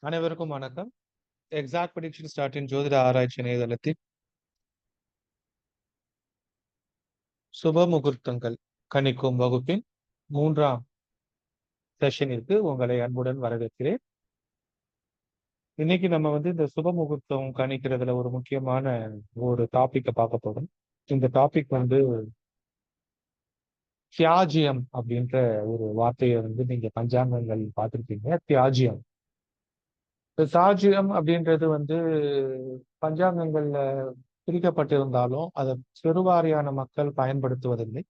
அனைவருக்கும் வணக்கம். Exact prediction ஸ்டார்ட்டின் ஜோதிட ஆராய்ச்சி இணையதளத்தில் சுப முகூர்த்தங்கள் கணிக்கும் வகுப்பின் 3ஆம் செஷனிற்கு உங்களை அன்புடன் வரவேற்கிறேன். இன்னைக்கு நம்ம இந்த சுப முகூர்த்தம் கணிக்கிறதுல ஒரு முக்கியமான ஒரு டாபிக்கை பார்க்க போறோம். இந்த டாபிக் தியாஜியம் அப்படின்ற ஒரு வார்த்தையை நீங்க பஞ்சாங்கங்கள் பார்த்திருப்பீங்க. தியாஜியம் சாஜியம் அப்படின்றது பஞ்சாங்கங்கள்ல பிரிக்கப்பட்டிருந்தாலும் அதை பெருவாரியான மக்கள் பயன்படுத்துவதில்லை.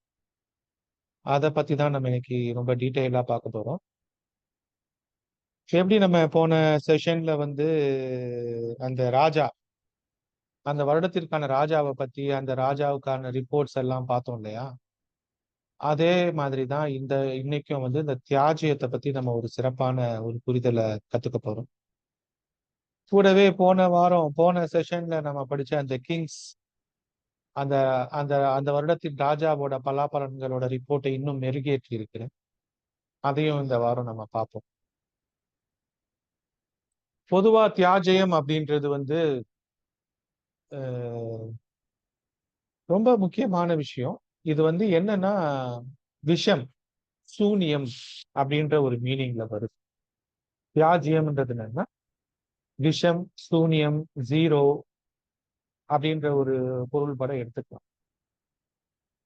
அதை பத்தி தான் நம்ம இன்னைக்கு ரொம்ப டீட்டெயிலா பார்க்க போறோம். எப்படி நம்ம போன செஷன்ல அந்த ராஜா, அந்த வருடத்திற்கான ராஜாவை பத்தி, அந்த ராஜாவுக்கான ரிப்போர்ட்ஸ் எல்லாம் பார்த்தோம் இல்லையா? அதே மாதிரி தான் இன்னைக்கும் இந்த தியாஜியத்தை பத்தி நம்ம ஒரு சிறப்பான ஒரு புரிதலை கத்துக்க போறோம். கூடவே போன செஷன்ல நம்ம படிச்ச அந்த கிங்ஸ், அந்த அந்த அந்த வருடத்தின் ராஜாவோட பலாபலன்களோட ரிப்போர்ட்டை இன்னும் மெருகேற்றி இருக்கிறேன். அதையும் இந்த வாரம் நம்ம பார்ப்போம். பொதுவா தியாஜயம் அப்படின்றது ரொம்ப முக்கியமான விஷயம். இது என்னன்னா விஷம், சூனியம் அப்படின்ற ஒரு மீனிங்ல வருது. தியாஜியம்ன்றது என்னன்னா விஷம், சூனியம், ஜீரோ அப்படின்ற ஒரு பொருள் பட எடுத்துக்கலாம்.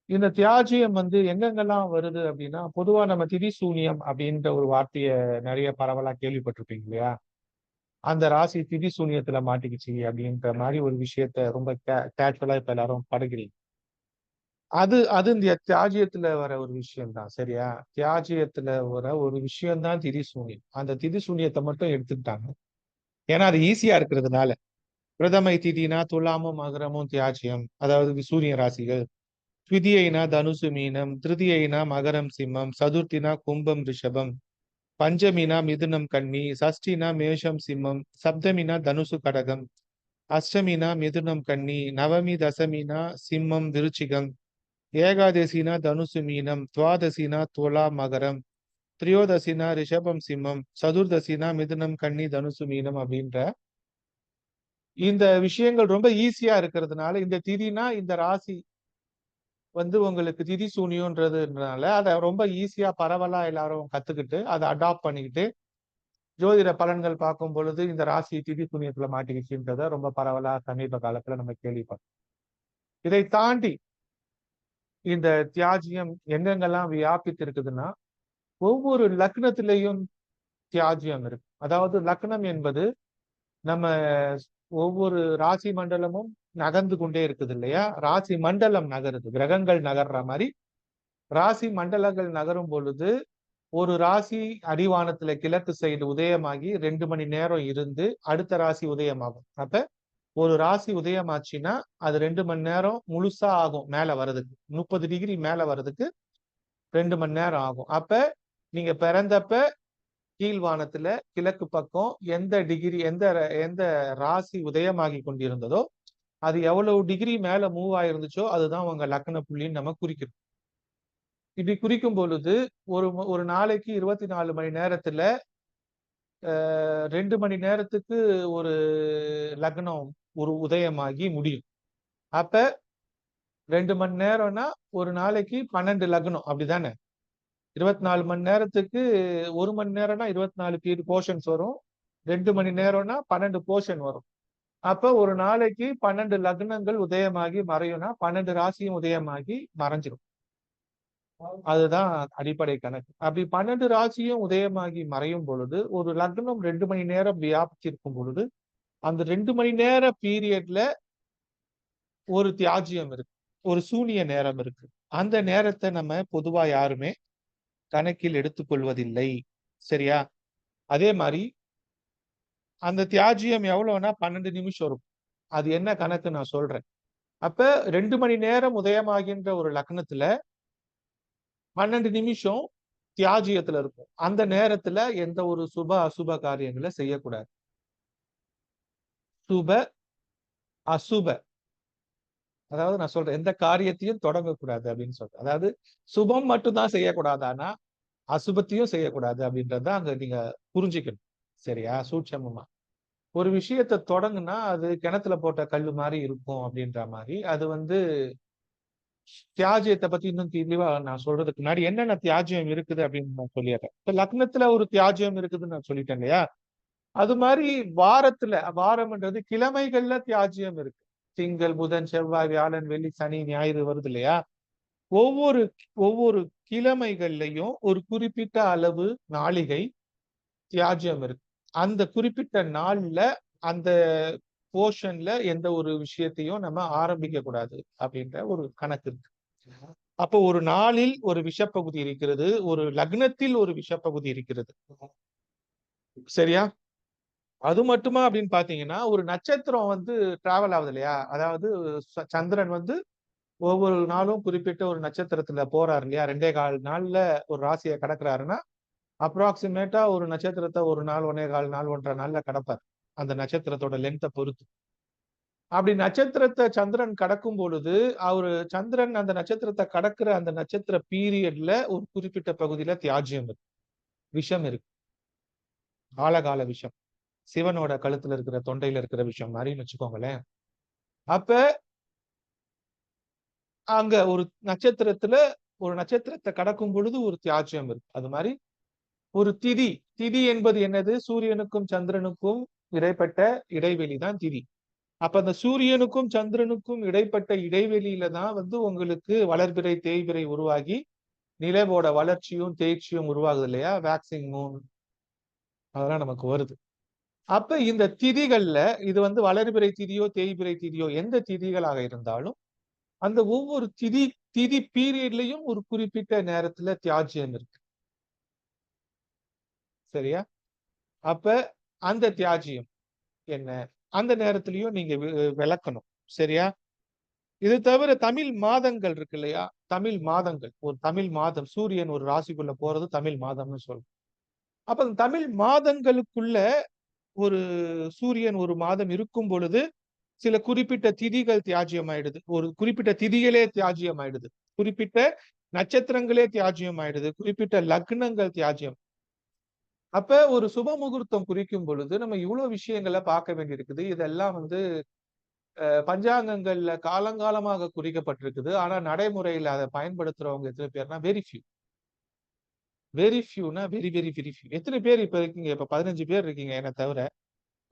இந்த தியாஜியம் எங்கெங்கெல்லாம் வருது அப்படின்னா, பொதுவா நம்ம திரிசூனியம் அப்படின்ற ஒரு வார்த்தையை நிறைய பரவலா கேள்விப்பட்டிருப்பீங்க இல்லையா? அந்த ராசி திரிசூனியத்துல மாட்டிக்கிச்சு அப்படின்ற மாதிரி ஒரு விஷயத்த ரொம்ப கேஷுவலா இப்ப எல்லாரும் படுகிறீங்க. அது அது இந்த தியாஜியத்துல வர ஒரு விஷயம் தான். சரியா? தியாஜியத்துல வர ஒரு விஷயம் தான் திரிசூனியம். அந்த திரிசூனியத்தை மட்டும் எடுத்துக்கிட்டாங்க. ஏன்னா அது ஈஸியா இருக்கிறதுனால. பிரதமை திதினா துலாமும் மகரமும் தியாஜியம், அதாவது சூரிய ராசிகள். த்விதியைனா தனுசு மீனம், திருதியைனா மகரம் சிம்மம், சதுர்த்தினா கும்பம் ரிஷபம், பஞ்சமினா மிதுனம் கன்னி, சஷ்டினா மேஷம் சிம்மம், சப்தமினா தனுசு கடகம், அஷ்டமினா மிதுனம் கன்னி, நவமி தசமினா சிம்மம் விருச்சிகம், ஏகாதசினா தனுசு மீனம், துவாதசினா துலா மகரம், திரியோதசினா ரிஷபம் சிம்மம், சதுர்தசினா மிதுனம் கன்னி தனுசு மீனம் அப்படின்ற இந்த விஷயங்கள் ரொம்ப ஈஸியா இருக்கிறதுனால, இந்த திதினா இந்த ராசி உங்களுக்கு திதி சூனியம்ன்றதுனால அதை ரொம்ப ஈஸியா பரவலா எல்லாரும் கத்துக்கிட்டு அதை அடாப்ட் பண்ணிக்கிட்டு ஜோதிட பலன்கள் பார்க்கும் பொழுது இந்த ராசி திதி சூனியத்துல மாட்டிக்கிச்சுன்றத ரொம்ப பரவலா சமீப காலத்துல நம்ம கேள்விப்பட்டோம். இதை தாண்டி இந்த தியாஜியம் எங்கெங்கெல்லாம் வியாபித்து இருக்குதுன்னா, ஒவ்வொரு லக்னத்திலையும் தியாஜியம் இருக்கு. அதாவது லக்னம் என்பது நம்ம ஒவ்வொரு ராசி மண்டலமும் நகர்ந்து கொண்டே இருக்குது இல்லையா? ராசி மண்டலம் நகருது, கிரகங்கள் நகர்ற மாதிரி ராசி மண்டலங்கள் நகரும் பொழுது ஒரு ராசி அடிவானத்துல கிழக்கு சைடு உதயமாகி 2 மணி நேரம் இருந்து அடுத்த ராசி உதயமாகும். அப்ப ஒரு ராசி உதயமாச்சுன்னா அது 2 மணி நேரம் முழுசா ஆகும் மேல வர்றதுக்கு. 30 டிகிரி மேல வர்றதுக்கு 2 மணி நேரம் ஆகும். அப்ப நீங்க பிறந்தப்ப கீழ்வானத்துல கிழக்கு பக்கம் எந்த டிகிரி எந்த எந்த ராசி உதயமாகி கொண்டிருந்ததோ அது எவ்வளவு டிகிரி மேல மூவ் ஆயிருந்துச்சோ அதுதான் உங்க லக்ன புள்ளின்னு நம்ம குறிக்கிறோம். இப்படி குறிக்கும் பொழுது ஒரு நாளைக்கு 24 மணி நேரத்துல 2 மணி நேரத்துக்கு ஒரு லக்னம் ஒரு உதயமாகி முடியும். அப்ப 2 மணி நேரம்னா ஒரு நாளைக்கு 12 லக்னம், அப்படிதானே? 24 மணி நேரத்துக்கு 1 மணி நேரம்னா 24 போர்ஷன்ஸ் வரும். 2 மணி நேரம்னா 12 போர்ஷன் வரும். அப்ப ஒரு நாளைக்கு 12 லக்னங்கள் உதயமாகி மறையும்னா 12 ராசியும் உதயமாகி மறைஞ்சிடும். அதுதான் அடிப்படை கணக்கு. அப்படி 12 ராசியும் உதயமாகி மறையும் பொழுது ஒரு லக்னம் 2 மணி நேரம் வியாபிச்சிருக்கும் பொழுது அந்த 2 மணி நேர பீரியட்ல ஒரு தியாஜியம் இருக்கு, ஒரு சூனிய நேரம் இருக்கு. அந்த நேரத்தை நம்ம பொதுவா யாருமே கணக்கில் எடுத்துக்கொள்வதில்லை. சரியா? அதே மாதிரி அந்த தியாஜியம் எவ்வளவுனா 12 நிமிஷம் இருக்கும். அது என்ன கணக்கு நான் சொல்றேன். அப்ப 2 மணி நேரம் உதயமாகின்ற ஒரு லக்னத்துல 12 நிமிஷம் தியாஜியத்துல இருக்கும். அந்த நேரத்துல எந்த ஒரு சுப அசுப காரியங்களை செய்யக்கூடாது. சுப அசுப, அதாவது நான் சொல்றேன் எந்த காரியத்தையும் தொடங்கக்கூடாது அப்படின்னு சொல்றேன். அதாவது சுபம் மட்டும்தான் செய்யக்கூடாது, ஆனா அசுபத்தையும் செய்யக்கூடாது அப்படின்றத அங்க நீங்க புரிஞ்சுக்கணும். சரியா? சூட்சமமா. ஒரு விஷயத்த தொடங்குனா அது கிணத்துல போட்ட கல்லு மாதிரி இருக்கும் அப்படின்ற மாதிரி. அது வந்து தியாஜியத்தை பத்தி இன்னும் தெளிவா நான் சொல்றதுக்கு முன்னாடி என்னென்ன தியாஜியம் இருக்குது அப்படின்னு நான் சொல்லிடுறேன். இப்ப லக்னத்துல ஒரு தியாஜியம் இருக்குதுன்னு நான் சொல்லிட்டேன் இல்லையா? அது மாதிரி வாரத்துல, வாரம்ன்றது கிழமைகள்ல தியாஜியம் இருக்கு. திங்கள், புதன், செவ்வாய், வியாழன், வெள்ளி, சனி, ஞாயிறு வருது இல்லையா? ஒவ்வொரு ஒவ்வொரு கிழமைகள்லயும் ஒரு குறிப்பிட்ட அளவு நாளிகை தியாஜ்யம் இருக்கு. அந்த குறிப்பிட்ட நாள்ல அந்த போர்ஷன்ல எந்த ஒரு விஷயத்தையும் நம்ம ஆரம்பிக்க கூடாது அப்படின்ற ஒரு கணக்கு இருக்கு. அப்போ ஒரு நாளில் ஒரு விஷப்பகுதி இருக்கிறது, ஒரு லக்னத்தில் ஒரு விஷப்பகுதி இருக்கிறது. சரியா? அது மட்டுமா அப்படின்னு பாத்தீங்கன்னா, ஒரு நட்சத்திரம் வந்து டிராவல் ஆகுது இல்லையா? அதாவது சந்திரன் வந்து ஒவ்வொரு நாளும் குறிப்பிட்ட ஒரு நட்சத்திரத்துல போறாரு இல்லையா? 2.25 நாள்ல ஒரு ராசியை கடக்குறாருன்னா, அப்ராக்சிமேட்டா ஒரு நட்சத்திரத்தை ஒரு நாள் 1.25 நாள் 1.5 நாள்ல கடப்பார். அந்த நட்சத்திரத்தோட லென்த்தை பொறுத்து. அப்படி நட்சத்திரத்தை சந்திரன் கடக்கும் பொழுது, சந்திரன் அந்த நட்சத்திரத்தை கடக்கிற அந்த நட்சத்திர பீரியட்ல ஒரு குறிப்பிட்ட பகுதியில தியாஜ்யம் இருக்கு. விஷம் இருக்கு. ஆழகால விஷம். சிவனோட கழுத்துல இருக்கிற தொண்டையில இருக்கிற விஷம் மாதிரின்னு வச்சுக்கோங்களேன். அப்ப அங்க ஒரு நட்சத்திரத்தை கடக்கும் பொழுது ஒரு தியாஜ்யம் இருக்கு. அது மாதிரி ஒரு திதி. திதி என்பது என்னது? சூரியனுக்கும் சந்திரனுக்கும் இடைப்பட்ட இடைவெளி தான் திதி. அப்ப அந்த சூரியனுக்கும் சந்திரனுக்கும் இடைப்பட்ட இடைவெளியில தான் வந்து உங்களுக்கு வளர்பிறை தேய்பிறை உருவாகி நிலவோட வளர்ச்சியும் தேய்ச்சியும் உருவாகுது இல்லையா? வேக்சிங் மூன் அதெல்லாம் நமக்கு வருது. அப்ப இந்த திதிகள்ல இது வந்து வளர்பிறை திதியோ தேய்பிறை திதியோ எந்த திதிகளாக இருந்தாலும் அந்த ஒவ்வொரு திதி பீரியட்லயும் ஒரு குறிப்பிட்ட நேரத்துல தியாஜ்யம் இருக்கு. சரியா? அப்ப அந்த தியாஜ்யம் என்ன? அந்த நேரத்திலயும் நீங்க விளக்கணும். சரியா? இது தவிர தமிழ் மாதங்கள் இருக்கு இல்லையா? தமிழ் மாதங்கள். ஒரு தமிழ் மாதம் சூரியன் ஒரு ராசிக்குள்ள போறது தமிழ் மாதம்னு சொல்றோம். அப்ப அந்த தமிழ் மாதங்களுக்குள்ள ஒரு சூரியன் ஒரு மாதம் இருக்கும் பொழுது சில குறிப்பிட்ட திதிகள் தியாஜ்யம் ஆயிடுது. ஒரு குறிப்பிட்ட திதிகளே தியாஜ்யம் ஆயிடுது. குறிப்பிட்ட நட்சத்திரங்களே தியாஜ்யம் ஆயிடுது. குறிப்பிட்ட லக்னங்கள் தியாஜ்யம். அப்ப ஒரு சுப முகூர்த்தம் குறிக்கும் பொழுது நம்ம இவ்வளவு விஷயங்களை பார்க்க வேண்டியிருக்குது. இதெல்லாம் வந்து பஞ்சாங்கங்கள்ல காலங்காலமாக குறிக்கப்பட்டிருக்குது. ஆனா நடைமுறையில அதை பயன்படுத்துறவங்க எத்தனை பேர்னா வெரி ஃபியூ. வெரி ஃபியூனா வெரி வெரி வெரி ஃபியூ. எத்தனை பேர் இப்ப இருக்கீங்க? இப்ப 15 பேர் இருக்கீங்க என்ன தவிர.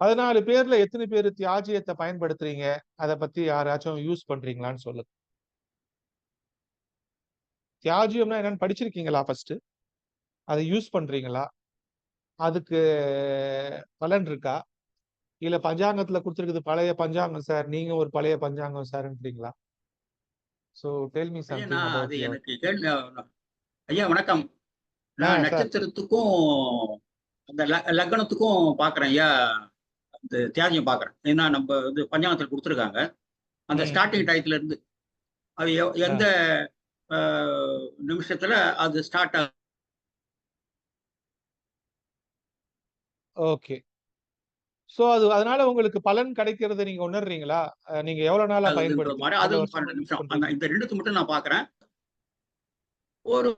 14 பேர்ல எத்தனை பேர் தியாஜியத்தை பயன்படுத்துறீங்க? அத பத்தி யாராச்சும் யூஸ் பண்றீங்களான்னு சொல்லுங்க. தியாஜியம்னா என்னன்னு படிச்சிருக்கீங்களா ஃபர்ஸ்ட்? அதை யூஸ் பண்றீங்களா? அதுக்கு பலன் இருக்கா? இல்ல பஞ்சாங்கத்துல குடுத்திருக்குது பழைய பஞ்சாங்கம் சார். நீங்க ஒரு பழைய பஞ்சாங்கம் சார்ன்றீங்களா? சோ டெல் மீ ஐயா சம்திங் நான் அது அபௌட் யுவர் எனக்கு கேள்வி. ஐயா வணக்கம். நான் சார். நட்சத்திரத்துக்கும் அந்த லக்னத்துக்கும் பாக்குறேன் ஐயா. அந்த தியாகியம் பாக்குறேன். ஏன்னா நம்ம வந்து பஞ்சாங்கத்தில் கொடுத்துருக்காங்க. அந்த ம், ஸ்டார்டிங் ம். டயத்துல இருந்து அது ஆ. எந்த நிமிஷத்துல அது ஸ்டார்ட் ஆகுது. ஓகே. சோ அதனால உங்களுக்கு பலன் கிடைக்கிறத நீங்க உணர்றீங்களா? நீங்க எவ்வளவு நாளா ஆகுதுன்ற மாதிரி பயன்படுத்துறீங்க? அது எவ்வளவு வந்து வருஷமா 12 யூஸ் நிமிஷம் அந்த பண்றீங்க? இந்த ரெண்டுக்கு மட்டும் நான் பாக்குறேன். ஒரு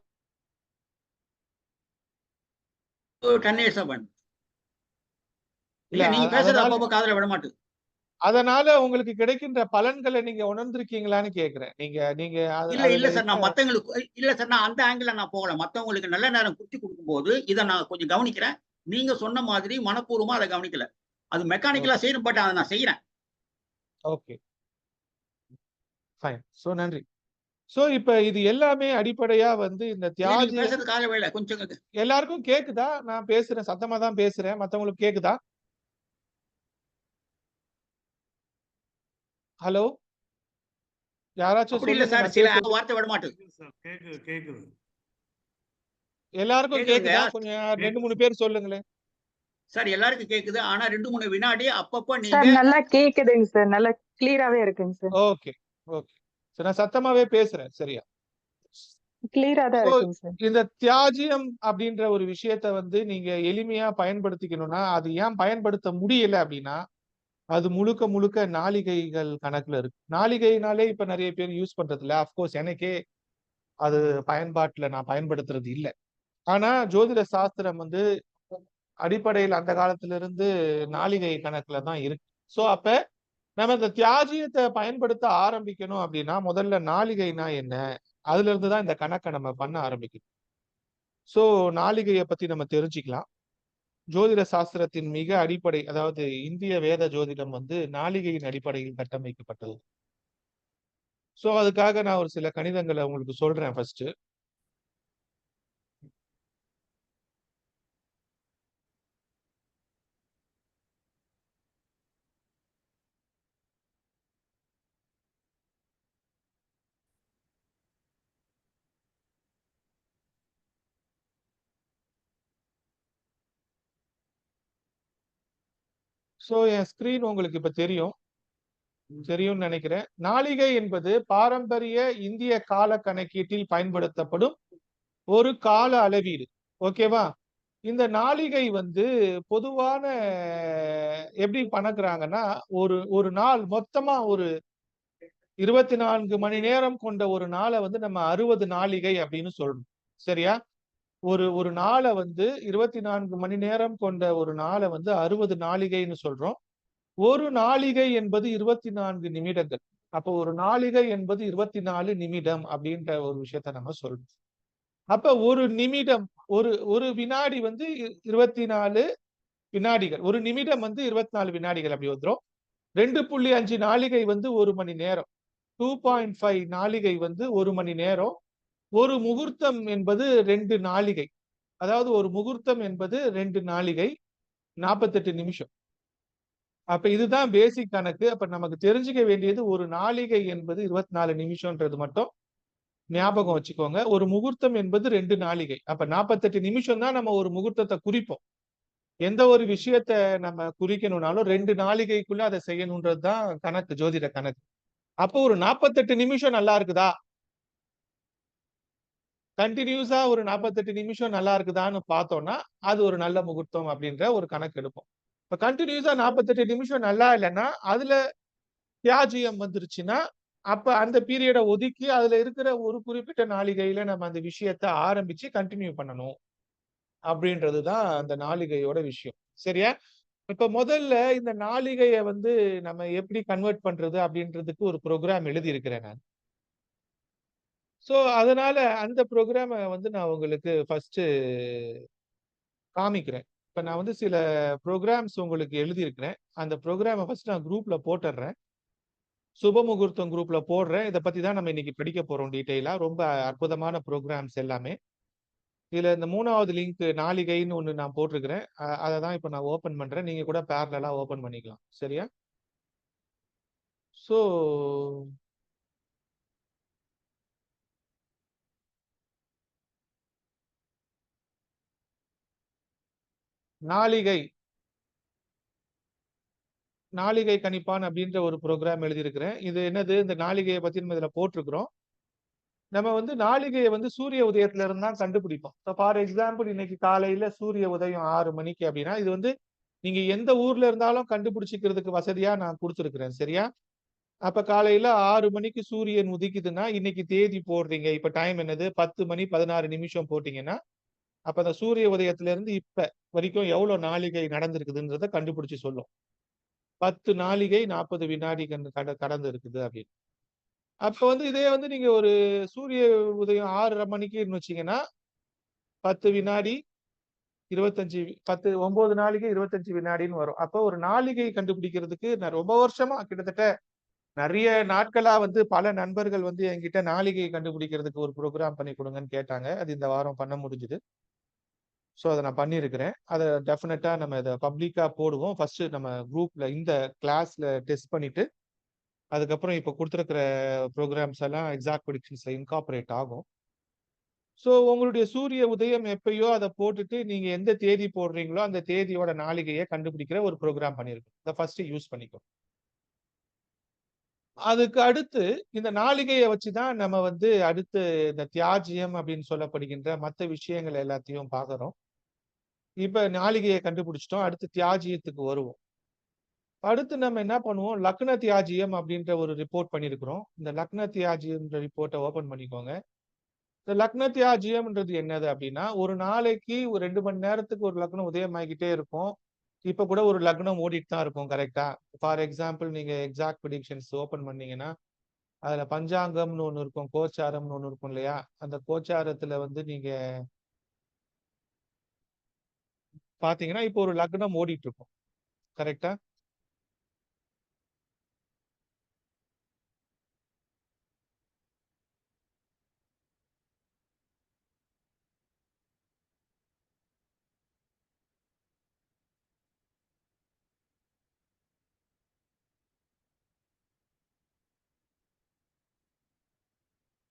10 இயர்ஸா பண்ணு. இல்ல ஐயா நீங்க பேசுறது அதனால அப்பப்போ காதுல விட மாட்டுது. அதனால உங்களுக்கு கிடைக்கின்ற பலன்களை நீங்க உணர்ந்திருக்கீங்களான்னு கேக்குறேன். நீங்க நீங்க இல்ல இல்ல அதுல சார், என்ன நான் மத்தவங்களுக்கு இல்ல சார், நான் அந்த ஆங்கிள் நான் போகல. மத்தவங்களுக்கு நல்ல நேரம் குத்தி கொடுக்கும்போது இதை நான் கொஞ்சம் கவனிக்கிறேன். நீங்க சொன்ன மாதிரி மனப்பூர்வமா அதை கவனிக்கல. அது மெக்கானிக்கலா ஓகே, செய்யணும், பட் அதை நான் செய்யறேன். Okay, fine. சோ நன்றி. சோ இப்ப இது எல்லாமே அடிப்படையா வந்து இந்த இல்ல நீங்க தியாஜியம் பேசுறது காதுல விழல கொஞ்சம். எல்லாருக்கும் கேக்குதா? நான் பேசுறேன் சத்தமா தான் பேசுறேன். மத்தவங்களுக்கு கேக்குதா? ஹலோ? யாராச்சும் அப்படி இல்ல சொல்லுங்க சார், நான் சில பேசுறது. வார்த்தை விட மாட்டுது. கேக்குது சார். கேக்குது கேக்குது எல்லாருக்கும் கேக்குதுங்க கேக்குதா? கொஞ்சம் 2, 3 கேக்குது. பேர் சொல்லுங்களேன். சார், எல்லாருக்கும் கேக்குது. ஆனா 2-3 வினாடி அப்பப்ப நீங்க. சார் நல்லா கேக்குதுங்க சார். நல்லா கிளியராவே இருக்குங்க சார். Okay, okay. சோ நான் சத்தமாவே பேசுறேன். சரியா? கிளியரா தான் சோ இருக்குங்க சார். இந்த தியாஜியம் அப்படின்ற ஒரு விஷயத்த வந்து நீங்க எளிமையா பயன்படுத்திக்கணும்னா, அது ஏன் பயன்படுத்த முடியல அப்படின்னா, அது முழுக்க முழுக்க நாளிகைகள் கணக்குல இருக்கு. நாளிகைனாலே இப்ப நெறைய பேர் யூஸ் பண்றது இல்ல. அஃப்கோர்ஸ் எனக்கே அது பயன்பாட்டுல நான் பயன்படுத்துறது இல்ல. ஆனா ஜோதிட சாஸ்திரம் வந்து அடிப்படையில் அந்த காலத்துல இருந்து நாளிகை கணக்குல தான் இருக்கு. சோ அப்ப நம்ம இந்த தியாஜியத்தை பயன்படுத்த ஆரம்பிக்கணும் அப்படின்னா முதல்ல நாளிகைனா என்ன, அதுல இருந்து தான் இந்த கணக்கை நம்ம பண்ண ஆரம்பிக்கணும். சோ நாளிகையை பத்தி நம்ம தெரிஞ்சுக்கலாம். ஜோதிட சாஸ்திரத்தின் மிக அடிப்படை, அதாவது இந்திய வேத ஜோதிடம் வந்து நாளிகையின் அடிப்படையில் கட்டமைக்கப்பட்டது. சோ அதுக்காக நான் ஒரு சில கணிதங்களை உங்களுக்கு சொல்றேன் ஃபர்ஸ்ட். சோ என் ஸ்கிரீன் உங்களுக்கு இப்ப தெரியும்னு நினைக்கிறேன். நாளிகை என்பது பாரம்பரிய இந்திய கால கணக்கீட்டில் பயன்படுத்தப்படும் ஒரு கால அளவீடு. ஓகேவா? இந்த நாளிகை வந்து பொதுவான எப்படி கணக்குறாங்கன்னா, ஒரு ஒரு நாள் மொத்தமா ஒரு 24 மணி நேரம் கொண்ட ஒரு நாளை வந்து நம்ம 60 நாளிகை அப்படின்னு சொல்றோம். சரியா? ஒரு ஒரு நாளை வந்து 24 மணி நேரம் கொண்ட ஒரு நாளை வந்து 60 நாளிகைன்னு சொல்றோம். ஒரு நாளிகை என்பது 24 நிமிடங்கள். அப்போ ஒரு நாளிகை என்பது 24 நிமிடம் அப்படின்ற ஒரு விஷயத்த நம்ம சொல்றோம். அப்ப ஒரு நிமிடம், ஒரு ஒரு வினாடி வந்து 24 வினாடிகள். ஒரு நிமிடம் வந்து 24 வினாடிகள் அப்படி வந்துரும். 2.5 நாளிகை வந்து 1 மணி நேரம். 2.5 நாளிகை வந்து 1 மணி நேரம். ஒரு முகூர்த்தம் என்பது 2 நாளிகை. அதாவது ஒரு முகூர்த்தம் என்பது 2 நாளிகை 48 நிமிஷம். அப்ப இதுதான் பேசிக் கணக்கு. அப்ப நமக்கு தெரிஞ்சுக்க வேண்டியது ஒரு நாளிகை என்பது 24 நிமிஷம்ன்றது மட்டும் ஞாபகம் வச்சுக்கோங்க. ஒரு முகூர்த்தம் என்பது 2 நாளிகை. அப்ப 48 நிமிஷம் தான் நம்ம ஒரு முகூர்த்தத்தை குறிப்போம். எந்த ஒரு விஷயத்த நம்ம குறிக்கணும்னாலும் 2 நாளிகைக்குள்ள அதை செய்யணும்ன்றது தான் கணக்கு, ஜோதிட கணக்கு. அப்போ ஒரு 48 நிமிஷம் நல்லா இருக்குதா, கண்டினியூஸா ஒரு 48 நிமிஷம் நல்லா இருக்குதான்னு பார்த்தோம்னா அது ஒரு நல்ல முகூர்த்தம் அப்படின்ற ஒரு கணக்கு எடுப்போம். இப்ப கண்டினியூஸா 48 நிமிஷம் நல்லா இல்லைன்னா அதுல தியாஜியம் வந்துருச்சுன்னா அப்ப அந்த பீரியடை ஒதுக்கி அதுல இருக்கிற ஒரு குறிப்பிட்ட நாளிகையில நம்ம அந்த விஷயத்த ஆரம்பிச்சு கண்டினியூ பண்ணணும் அப்படின்றதுதான் அந்த நாளிகையோட விஷயம். சரியா? இப்ப முதல்ல இந்த நாளிகையை வந்து நம்ம எப்படி கன்வெர்ட் பண்றது அப்படின்றதுக்கு ஒரு ப்ரோக்ராம் எழுதி இருக்கிறேன் நான். சோ அதனால அந்த ப்ரோக்ராம வந்து நான் உங்களுக்கு ஃபர்ஸ்ட் காமிக்கிறேன். இப்ப நான் வந்து சில ப்ரோக்ராம்ஸ் உங்களுக்கு எழுதி இருக்கிறேன். அந்த ப்ரோக்ராம ஃபர்ஸ்ட் நான் குரூப்ல போட்டுறேன். சுப முகூர்த்தம் குரூப்ல போடுறேன். இத பத்தி தான் நம்ம இன்னைக்கு படிக்க போறோம் டீடைலா. ரொம்ப அற்புதமான ப்ரோக்ராம்ஸ் எல்லாமே. இதுல இந்த 3வது லிங்க் நாளிகைன்னு ஒண்ணு நான் போட்டிருக்கிறேன். அத தான் இப்ப நான் ஓபன் பண்றேன். நீங்க கூட பேரலலா ஓபன் பண்ணிக்கலாம். சரியா? சோ நாளிகை நாளிகை கணிப்பான் அப்படின்ற ஒரு ப்ரோக்ராம் எழுதியிருக்கிறேன். இது என்னது, இந்த நாளிகையை பத்தி நம்ம இதுல போட்டிருக்கிறோம். நம்ம வந்து நாளிகையை வந்து சூரிய உதயத்துல இருந்து தான் கண்டுபிடிப்போம். ஃபார் எக்ஸாம்பிள் இன்னைக்கு காலையில சூரிய உதயம் 6 மணிக்கு அப்படின்னா இது வந்து நீங்க எந்த ஊர்ல இருந்தாலும் கண்டுபிடிச்சிக்கிறதுக்கு வசதியா நான் கொடுத்துருக்கிறேன். சரியா? அப்ப காலையில 6 மணிக்கு சூரியன் உதிக்குதுன்னா இன்னைக்கு தேதி போடுறீங்க. இப்ப டைம் என்னது 10 மணி 16 நிமிஷம் போட்டீங்கன்னா அப்ப அந்த சூரிய உதயத்துல இருந்து இப்ப வரைக்கும் எவ்வளவு நாளிகை நடந்திருக்குதுன்றத கண்டுபிடிச்சு சொல்லும். 10 நாளிகை 40 வினாடி கடந்து இருக்குது அப்படின்னு. அப்ப வந்து இதே வந்து நீங்க ஒரு சூரிய உதயம் 6:30 மணிக்குன்னு வச்சீங்கன்னா 10 வினாடி 25 9 நாளிகை 25 வினாடின்னு வரும். அப்போ ஒரு நாளிகை கண்டுபிடிக்கிறதுக்கு நான் ரொம்ப வருஷமா கிட்டத்தட்ட நிறைய நாட்களா வந்து பல நண்பர்கள் வந்து என்கிட்ட நாளிகை கண்டுபிடிக்கிறதுக்கு ஒரு ப்ரோக்ராம் பண்ணி கொடுங்கன்னு கேட்டாங்க. அது இந்த வாரம் பண்ண முடிஞ்சுது. சோ அதை நான் பண்ணியிருக்கிறேன். அதை டெஃபினட்டா நம்ம இதை பப்ளிக்கா போடுவோம். ஃபர்ஸ்ட் நம்ம குரூப்ல இந்த கிளாஸ்ல டெஸ்ட் பண்ணிட்டு அதுக்கப்புறம் இப்ப கொடுத்துருக்கிற ப்ரோக்ராம்ஸ் எல்லாம் எக்ஸாக்ட் ப்ரெடிக்ஷன்ஸ்ல இன்கார்பரேட் ஆகும். சோ உங்களுடைய சூரிய உதயம் எப்பயோ அதை போட்டுட்டு நீங்க எந்த தேதி போடுறீங்களோ அந்த தேதியோட நாளிகையை கண்டுபிடிக்கிற ஒரு ப்ரோக்ராம் பண்ணிருக்கோம். இதை ஃபர்ஸ்ட் யூஸ் பண்ணிக்கோ. அதுக்கு அடுத்து இந்த நாளிகையை வச்சுதான் நம்ம வந்து அடுத்து இந்த தியாஜியம் அப்படின்னு சொல்லப்படுகின்ற மற்ற விஷயங்கள் எல்லாத்தையும் பார்க்கிறோம். இப்ப நாளிகையை கண்டுபிடிச்சிட்டோம். அடுத்து தியாஜியத்துக்கு வருவோம். அடுத்து நம்ம என்ன பண்ணுவோம், லக்ன தியாஜியம் அப்படின்ற ஒரு ரிப்போர்ட் பண்ணியிருக்கிறோம். இந்த லக்ன தியாஜியம் ரிப்போர்ட்டை ஓபன் பண்ணிக்கோங்க. இந்த லக்ன தியாஜியம்ன்றது என்னது அப்படின்னா, ஒரு நாளைக்கு ஒரு 2 மணி நேரத்துக்கு ஒரு லக்னம் உதயமாகிக்கிட்டே இருக்கும். இப்ப கூட ஒரு லக்னம் ஓடிட்டு தான் இருக்கும். கரெக்ட்டா? ஃபார் எக்ஸாம்பிள் நீங்க எக்ஸாக்ட் ப்ரெடிக்ஷன்ஸ் ஓப்பன் பண்ணீங்கன்னா, அதுல பஞ்சாங்கம்னு ஒண்ணு இருக்கும். கோச்சாரம்னு ஒண்ணு இருக்கும் இல்லையா? அந்த கோச்சாரத்துல வந்து நீங்க பாத்தீங்கன்னா, இப்போ ஒரு லக்னம் ஓடிட்டு இருக்கும். கரெக்ட்டா?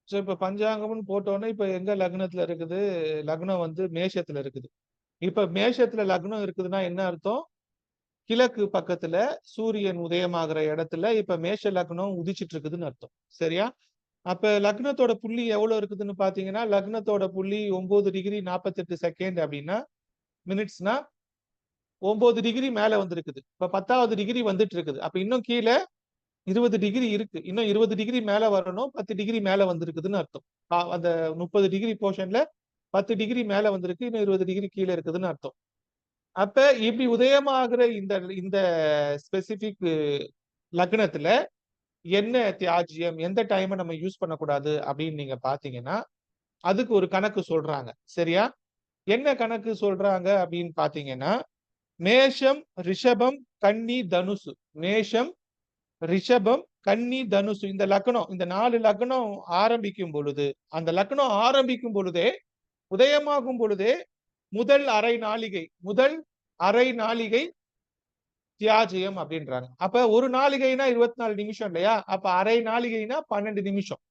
சோ இப்ப பஞ்சாங்கம்னு போட்டோனே, இப்ப எங்க லக்னத்துல இருக்குது? லக்னம் வந்து மேஷத்துல இருக்குது. இப்ப மேஷத்துல லக்னம் இருக்குதுன்னா என்ன அர்த்தம்? கிழக்கு பக்கத்துல சூரியன் உதயமாகிற இடத்துல இப்ப மேஷ லக்னம் உதிச்சிட்டு இருக்குதுன்னு அர்த்தம். சரியா? அப்ப லக்னத்தோட புள்ளி எவ்வளவு இருக்குதுன்னு பாத்தீங்கன்னா, லக்னத்தோட புள்ளி 9 டிகிரி 48 செகண்ட் அப்படின்னா, மினிட்ஸ்னா 9 டிகிரி மேல வந்திருக்குது. இப்ப 10வது டிகிரி வந்துட்டு இருக்குது. அப்ப இன்னும் கீழ 20 டிகிரி இருக்கு. இன்னும் 20 டிகிரி மேல வரணும். 10 டிகிரி மேல வந்திருக்குதுன்னு அர்த்தம். அந்த 30 டிகிரி போர்ஷன்ல 10 டிகிரி மேல வந்திருக்கு. இன்னும் 20 டிகிரி கீழ இருக்குதுன்னு அர்த்தம். அப்ப இப்படி உதயமாகிற இந்த இந்த ஸ்பெசிபிக் லக்னத்துல என்ன தியாஜ்யம், எந்த டைமை நம்ம யூஸ் பண்ணக்கூடாது அப்படின்னு நீங்க பாத்தீங்கன்னா, அதுக்கு ஒரு கணக்கு சொல்றாங்க. சரியா? என்ன கணக்கு சொல்றாங்க அப்படின்னு பாத்தீங்கன்னா, மேஷம், ரிஷபம், கன்னி, தனுசு. மேஷம், ரிஷபம், கன்னி, தனுசு. இந்த லக்னம், இந்த 4 லக்னம் ஆரம்பிக்கும் பொழுது, அந்த லக்னம் ஆரம்பிக்கும் பொழுதே, உதயமாகும் பொழுதே முதல் அரை நாளிகை தியாஜ்யம் அப்படின்றாங்க. அப்ப ஒரு நாளிகைனா 24 நிமிஷம் இல்லையா? அப்ப அரை நாளிகைனா 12 நிமிஷம்.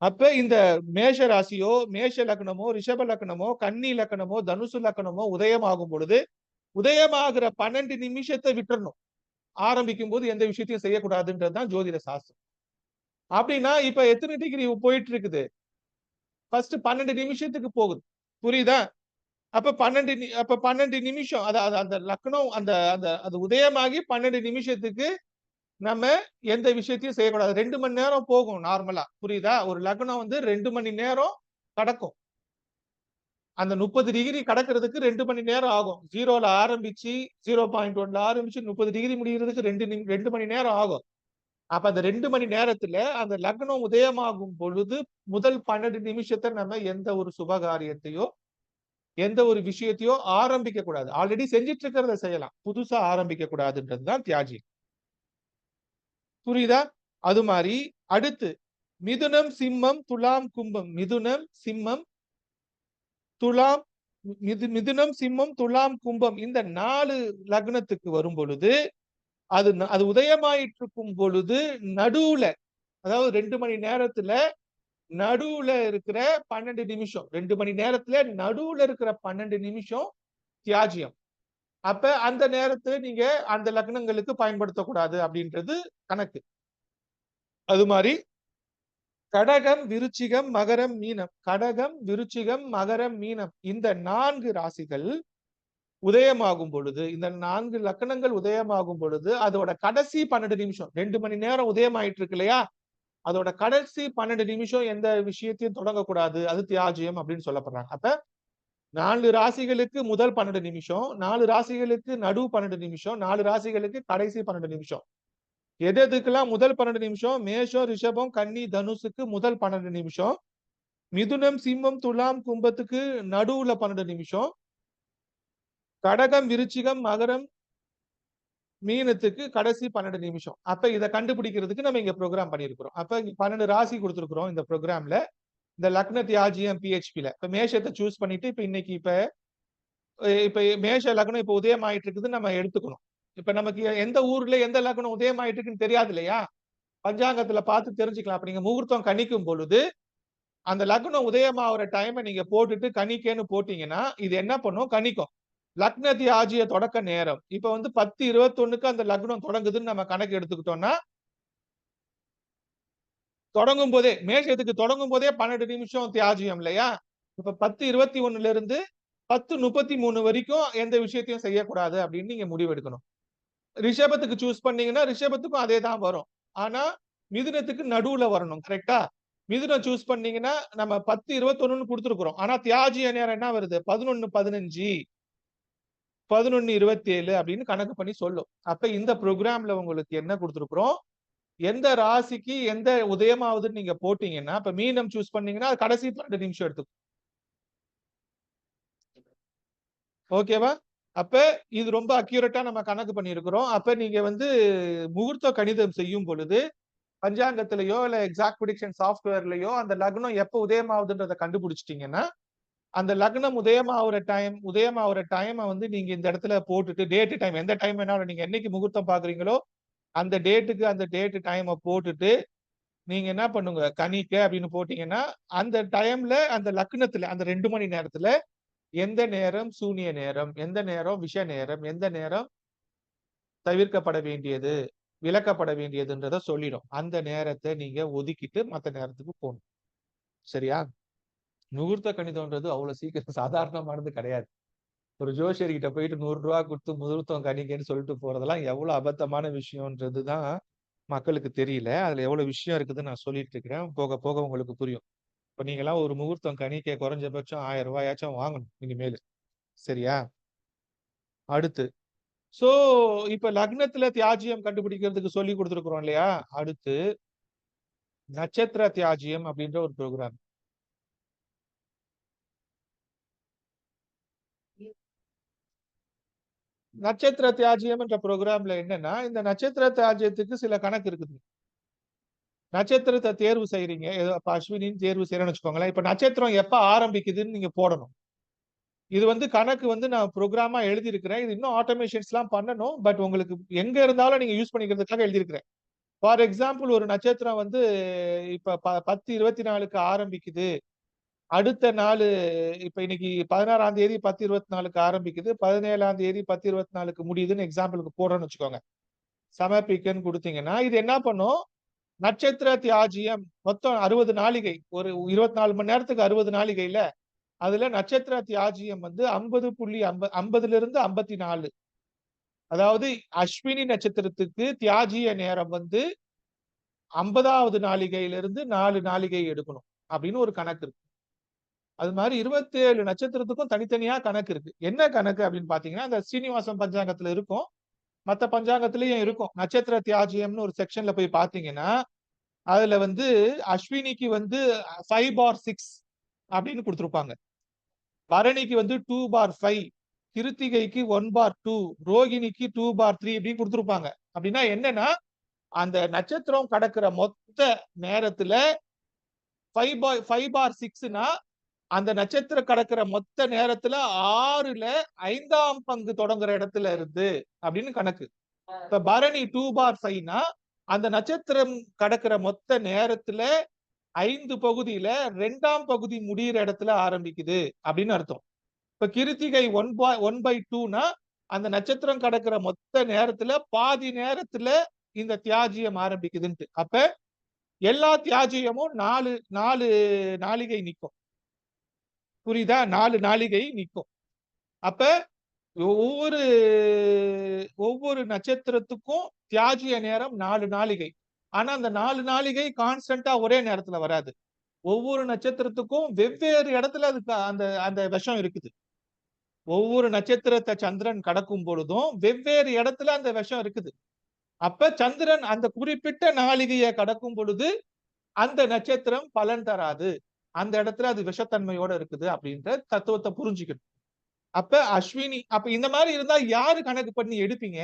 அப்ப இந்த மேஷ ராசியோ, மேஷ லக்னமோ, ரிஷப லக்னமோ, கன்னி லக்னமோ, தனுசு லக்னமோ உதயமாகும் பொழுது, உதயமாகிற 12 நிமிஷத்தை விட்டுறணும். ஆரம்பிக்கும் போது எந்த விஷயத்தையும் செய்யக்கூடாதுன்றது தான் ஜோதிட சாஸ்திரம். அப்படின்னா இப்ப எத்தனை டிகிரி போயிட்டு இருக்குது? ஃபர்ஸ்ட் 12 நிமிஷத்துக்கு போகுது. புரியுதா? அப்ப 12 நிமிஷம் அந்த லக்னம் அந்த அந்த அது உதயமாகி 12 நிமிஷத்துக்கு நம்ம எந்த விஷயத்தையும் செய்யக்கூடாது. 2 மணி நேரம் போகும் நார்மலா. புரியுதா? ஒரு லக்னம் வந்து 2 மணி நேரம் கடக்கும். அந்த 30 டிகிரி கடக்கிறதுக்கு 2 மணி நேரம் ஆகும். 0ல ஆரம்பிச்சு 0.1ல ஆரம்பிச்சு 30 டிகிரி முடியறதுக்கு 2 மணி நேரம் ஆகும். அப்ப அந்த 2 மணி நேரத்துல அந்த லக்னம் உதயமாகும் பொழுது முதல் 12 நிமிஷத்தை நம்ம எந்த ஒரு சுபகாரியத்தையோ எந்த ஒரு விஷயத்தையோ ஆரம்பிக்க கூடாது. ஆல்ரெடி செஞ்சிட்டு இருக்கிறத செய்யலாம். புதுசா ஆரம்பிக்க கூடாதுன்றதுதான் தியாஜ்யம். புரியுதா? அது மாதிரி அடுத்து மிதுனம், சிம்மம், துலாம், கும்பம். மிதுனம், சிம்மம், துலாம், மிதுனம், சிம்மம், துலாம், கும்பம். இந்த 4 லக்னத்துக்கு வரும் பொழுது அது உதயமாயிட்டு இருக்கும் பொழுது நடுவுல, அதாவது 2 மணி நேரத்துல நடுவுல இருக்கிற 12 நிமிஷம், 2 மணி நேரத்துல நடுவுல இருக்கிற 12 நிமிஷம் தியாஜ்யம். அப்ப அந்த நேரத்துல நீங்க அந்த லக்னங்களுக்கு பயன்படுத்தக்கூடாது அப்படின்றது கணக்கு. அது மாதிரி கடகம், விருச்சிகம், மகரம், மீனம். கடகம், விருச்சிகம், மகரம், மீனம். இந்த 4 ராசிகள் உதயமாகும் பொழுது, இந்த 4 லக்னங்கள் உதயமாகும் பொழுது அதோட கடைசி 12 நிமிஷம், 2 மணி நேரம் உதயமாயிட்டு இருக்கு இல்லையா? அதோட கடைசி 12 நிமிஷம் எந்த விஷயத்தையும் தொடங்கக்கூடாது. அது தியாஜ்யம் அப்படின்னு சொல்லப்படுறாங்க. அப்ப 4 ராசிகளுக்கு முதல் 12 நிமிஷம், 4 ராசிகளுக்கு நடு 12 நிமிஷம், 4 ராசிகளுக்கு கடைசி 12 நிமிஷம். எதுக்கெல்லாம் முதல் 12 நிமிஷம்? மேஷம், ரிஷபம், கன்னி, தனுசுக்கு முதல் 12 நிமிஷம். மிதுனம், சிம்மம், துலாம், கும்பத்துக்கு நடுவுல 12 நிமிஷம். கடகம், விருச்சிகம், மகரம், மீனத்துக்கு கடைசி 12 நிமிஷம். அப்ப இதை கண்டுபிடிக்கிறதுக்கு நம்ம இங்க ப்ரோக்ராம் பண்ணிருக்கிறோம். அப்ப 12 ராசி கொடுத்திருக்கிறோம் இந்த ப்ரோக்ராம்ல. இந்த லக்ன தியாஜ்யம் PHP-ல. இப்ப மேஷத்தை சூஸ் பண்ணிட்டு இப்ப இன்னைக்கு இப்ப மேஷ லக்னம் இப்ப உதயம் ஆயிட்டு இருக்குது நம்ம எடுத்துக்கணும். இப்ப நமக்கு எந்த ஊர்ல எந்த லக்னம் உதயம் ஆயிட்டு இருக்குன்னு தெரியாது இல்லையா? பஞ்சாங்கத்துல பார்த்து தெரிஞ்சுக்கலாம். அப்ப நீங்க முகூர்த்தம் கணிக்கும் பொழுது அந்த லக்னம் உதயமாகிற டைமை நீங்க போட்டுட்டு கணிக்கேன்னு போட்டீங்கன்னா இது என்ன பண்ணும்? கணிக்கும். லக்ன தியாஜ்ய தொடக்க நேரம் இப்ப வந்து 10:21க்கு அந்த லக்னம் தொடங்குதுன்னு நம்ம கணக்கு எடுத்துக்கிட்டோம்னா, தொடங்கும் போதே மேஷத்துக்கு தொடங்கும் போதே 12 நிமிஷம் தியாஜ்யம் இல்லையா? இப்ப 10:21ல இருந்து 10:33 வரைக்கும் எந்த விஷயத்தையும் செய்யக்கூடாது அப்படின்னு நீங்க முடிவெடுக்கணும். ரிஷபத்துக்கு சூஸ் பண்ணீங்கன்னா ரிஷபத்துக்கும் அதே தான் வரும். ஆனா மிதுனத்துக்கு நடுவுல வரணும். கரெக்டா? மிதுனம் சூஸ் பண்ணீங்கன்னா நம்ம 10:21 கொடுத்துருக்கிறோம். ஆனா தியாஜிய நேரம் என்ன வருது? 11:15, 11:27 அப்படின்னு கணக்கு பண்ணி சொல்லும். அப்ப இந்த ப்ரோக்ராம்ல உங்களுக்கு என்ன கொடுத்துருக்கிறோம்? எந்த ராசிக்கு எந்த உதயமாவதுன்னு நீங்க போட்டீங்கன்னா, இப்ப மீனம் சூஸ் பண்ணீங்கன்னா அது கடைசி 12 நிமிஷம் எடுத்துக்கும். ஓகேவா? அப்ப இது ரொம்ப அக்யூரேட்டா நம்ம கணக்கு பண்ணியிருக்கிறோம். அப்ப நீங்க வந்து முகூர்த்த கணிதம் செய்யும் பொழுது பஞ்சாங்கத்திலயோ இல்ல எக்ஸாக்ட் ப்ரிடிக்ஷன் சாஃப்ட்வேர்லயோ அந்த லக்னம் எப்ப உதயமாகுதுன்றத கண்டுபிடிச்சிட்டீங்கன்னா, அந்த லக்னம் உதயமாகுற டைமை வந்து நீங்க இந்த இடத்துல போட்டுட்டு டேட் டைம் எந்த டைம் வேணாலும் நீங்க என்னைக்கு முகூர்த்தம் பாக்குறீங்களோ அந்த டேட்டுக்கு அந்த டேட் டைமை போட்டுட்டு நீங்க என்ன பண்ணுங்க கணிக்க அப்படின்னு போட்டீங்கன்னா அந்த டைம்ல அந்த லக்னத்துல அந்த 2 மணி நேரத்துல எந்த நேரம் சூனிய நேரம், எந்த நேரம் விஷ நேரம், எந்த நேரம் தவிர்க்கப்பட வேண்டியது, விலக்கப்பட வேண்டியதுன்றத சொல்லிடும். அந்த நேரத்தை நீங்க ஒதுக்கிட்டு மத்த நேரத்துக்கு போகணும். சரியா? முகூர்த்த கணிதம்ன்றது அவ்வளவு சீக்கிரம் சாதாரணமானது கிடையாது. ஒரு ஜோசியர்கிட்ட போயிட்டு 100 ரூபாய் கொடுத்து முகூர்த்தம் கணிக்கன்னு சொல்லிட்டு போறதெல்லாம் எவ்வளவு அபத்தமான விஷயம்ன்றதுதான் மக்களுக்கு தெரியல. அதுல எவ்வளவு விஷயம் இருக்குதுன்னு நான் சொல்லிட்டு இருக்கிறேன். போக போக உங்களுக்கு புரியும். இப்ப நீங்க எல்லாம் ஒரு முகூர்த்தம் கணிக்க குறைஞ்சபட்சம் 1000 ரூபாயாச்சும் வாங்கணும் இனிமேல். சரியா? அடுத்து சோ இப்ப லக்னத்துல தியாஜியம் கண்டுபிடிக்கிறதுக்கு சொல்லி கொடுத்துருக்கிறோம் இல்லையா? அடுத்து நட்சத்திர தியாஜியம் அப்படின்ற ஒரு ப்ரோக்ராம். நட்சத்திர தியாஜியம் என்ற ப்ரோக்ராம்ல என்னன்னா இந்த நட்சத்திர தியாஜியத்துக்கு சில கணக்கு இருக்குது. நட்சத்திரத்தை தேர்வு செய்யறீங்க, ஏதோ அஸ்வினின்னு தேர்வு செய்யறேன்னு வச்சுக்கோங்களேன். இப்ப நட்சத்திரம் எப்ப ஆரம்பிக்குதுன்னு நீங்க போடணும். இது வந்து கணக்கு வந்து நான் ப்ரோக்ராமா எழுதியிருக்கிறேன். இது இன்னும் ஆட்டோமேஷன்ஸ் எல்லாம் பண்ணணும். பட் உங்களுக்கு எங்க இருந்தாலும் நீங்க யூஸ் பண்ணிக்கிறதுக்காக எழுதியிருக்கிறேன். ஃபார் எக்ஸாம்பிள் ஒரு நட்சத்திரம் வந்து இப்ப 10:24க்கு ஆரம்பிக்குது. அடுத்த நாள் இப்ப இன்னைக்கு 16ஆம் தேதி 10:24க்கு ஆரம்பிக்குது. 17ஆம் தேதி 10:24க்கு முடியுதுன்னு எக்ஸாம்பிளுக்கு போடுறோம்னு வச்சுக்கோங்க. சமர்ப்பிக்கன்னு கொடுத்தீங்கன்னா இது என்ன பண்ணும்? நட்சத்திர தியாஜியம் மொத்தம் 60 நாளிகை. ஒரு 24 மணி நேரத்துக்கு 60 நாளிகைல அதுல நட்சத்திர தியாஜியம் வந்து 50.50 54. அதாவது அஸ்வினி நட்சத்திரத்துக்கு தியாஜிய நேரம் வந்து 50வது நாளிகையிலிருந்து 4 நாளிகை எடுக்கணும் அப்படின்னு ஒரு கணக்கு இருக்கு. அது மாதிரி 27 நட்சத்திரத்துக்கும் தனித்தனியா கணக்கு இருக்கு. என்ன கணக்கு அப்படின்னு பாத்தீங்கன்னா அந்த சீனிவாசம் பஞ்சாங்கத்துல இருக்கும், மத்த பஞ்சாங்கத்திலயும் இருக்கும். நட்சத்திர தியாஜியம்னு ஒரு செக்ஷன்ல போய் பாத்தீங்கன்னா அதுல வந்து அஸ்வினிக்கு வந்து 5/6 அப்படின்னு கொடுத்திருப்பாங்க. பரணிக்கு வந்து 2/5, கிருத்திகைக்கு 1/2, ரோகிணிக்கு 2/3 அப்படின்னு கொடுத்திருப்பாங்க. அப்படின்னா என்னன்னா அந்த நட்சத்திரம் கடக்கிற மொத்த நேரத்துல 5/6னா அந்த நட்சத்திரம் கடக்கிற மொத்த நேரத்துல 6ல 5ஆம் பங்கு தொடங்குற இடத்துல இருந்து அப்படின்னு கணக்கு. இப்ப பரணி 2/5னா அந்த நட்சத்திரம் கடக்கிற மொத்த நேரத்துல 5 பகுதியில 2ஆம் பகுதி முடியிற இடத்துல ஆரம்பிக்குது அப்படின்னு அர்த்தம். இப்ப கிருத்திகை 1/2னா அந்த நட்சத்திரம் கடக்கிற மொத்த நேரத்துல பாதி நேரத்துல இந்த தியாஜியம் ஆரம்பிக்குதுன்ட்டு. அப்ப எல்லா தியாஜியமும் 4 நாளிகை நிக்கும். புரியுதா? 4 நாளிகை நிக்கும். அப்ப ஒவ்வொரு நட்சத்திரத்துக்கும் தியாஜிய நேரம் 4 நாளிகை. ஆனா அந்த 4 நாளிகை கான்ஸ்டன்டா ஒரே நேரத்துல வராது. ஒவ்வொரு நட்சத்திரத்துக்கும் வெவ்வேறு இடத்துல அதுக்கு அந்த அந்த விஷம் இருக்குது. ஒவ்வொரு நட்சத்திரத்தை சந்திரன் கடக்கும் பொழுதும் வெவ்வேறு இடத்துல அந்த விஷம் இருக்குது. அப்ப சந்திரன் அந்த குறிப்பிட்ட நாளிகையை கடக்கும் பொழுது அந்த நட்சத்திரம் பலன் தராது. அந்த இடத்துல அது விஷத்தன்மையோட இருக்குது அப்படின்ற தத்துவத்தை புரிஞ்சுக்கணும். அப்ப அஸ்வினி அப்ப இந்த மாதிரி இருந்தா யாரு கணக்கு பண்ணி எடுப்பீங்க?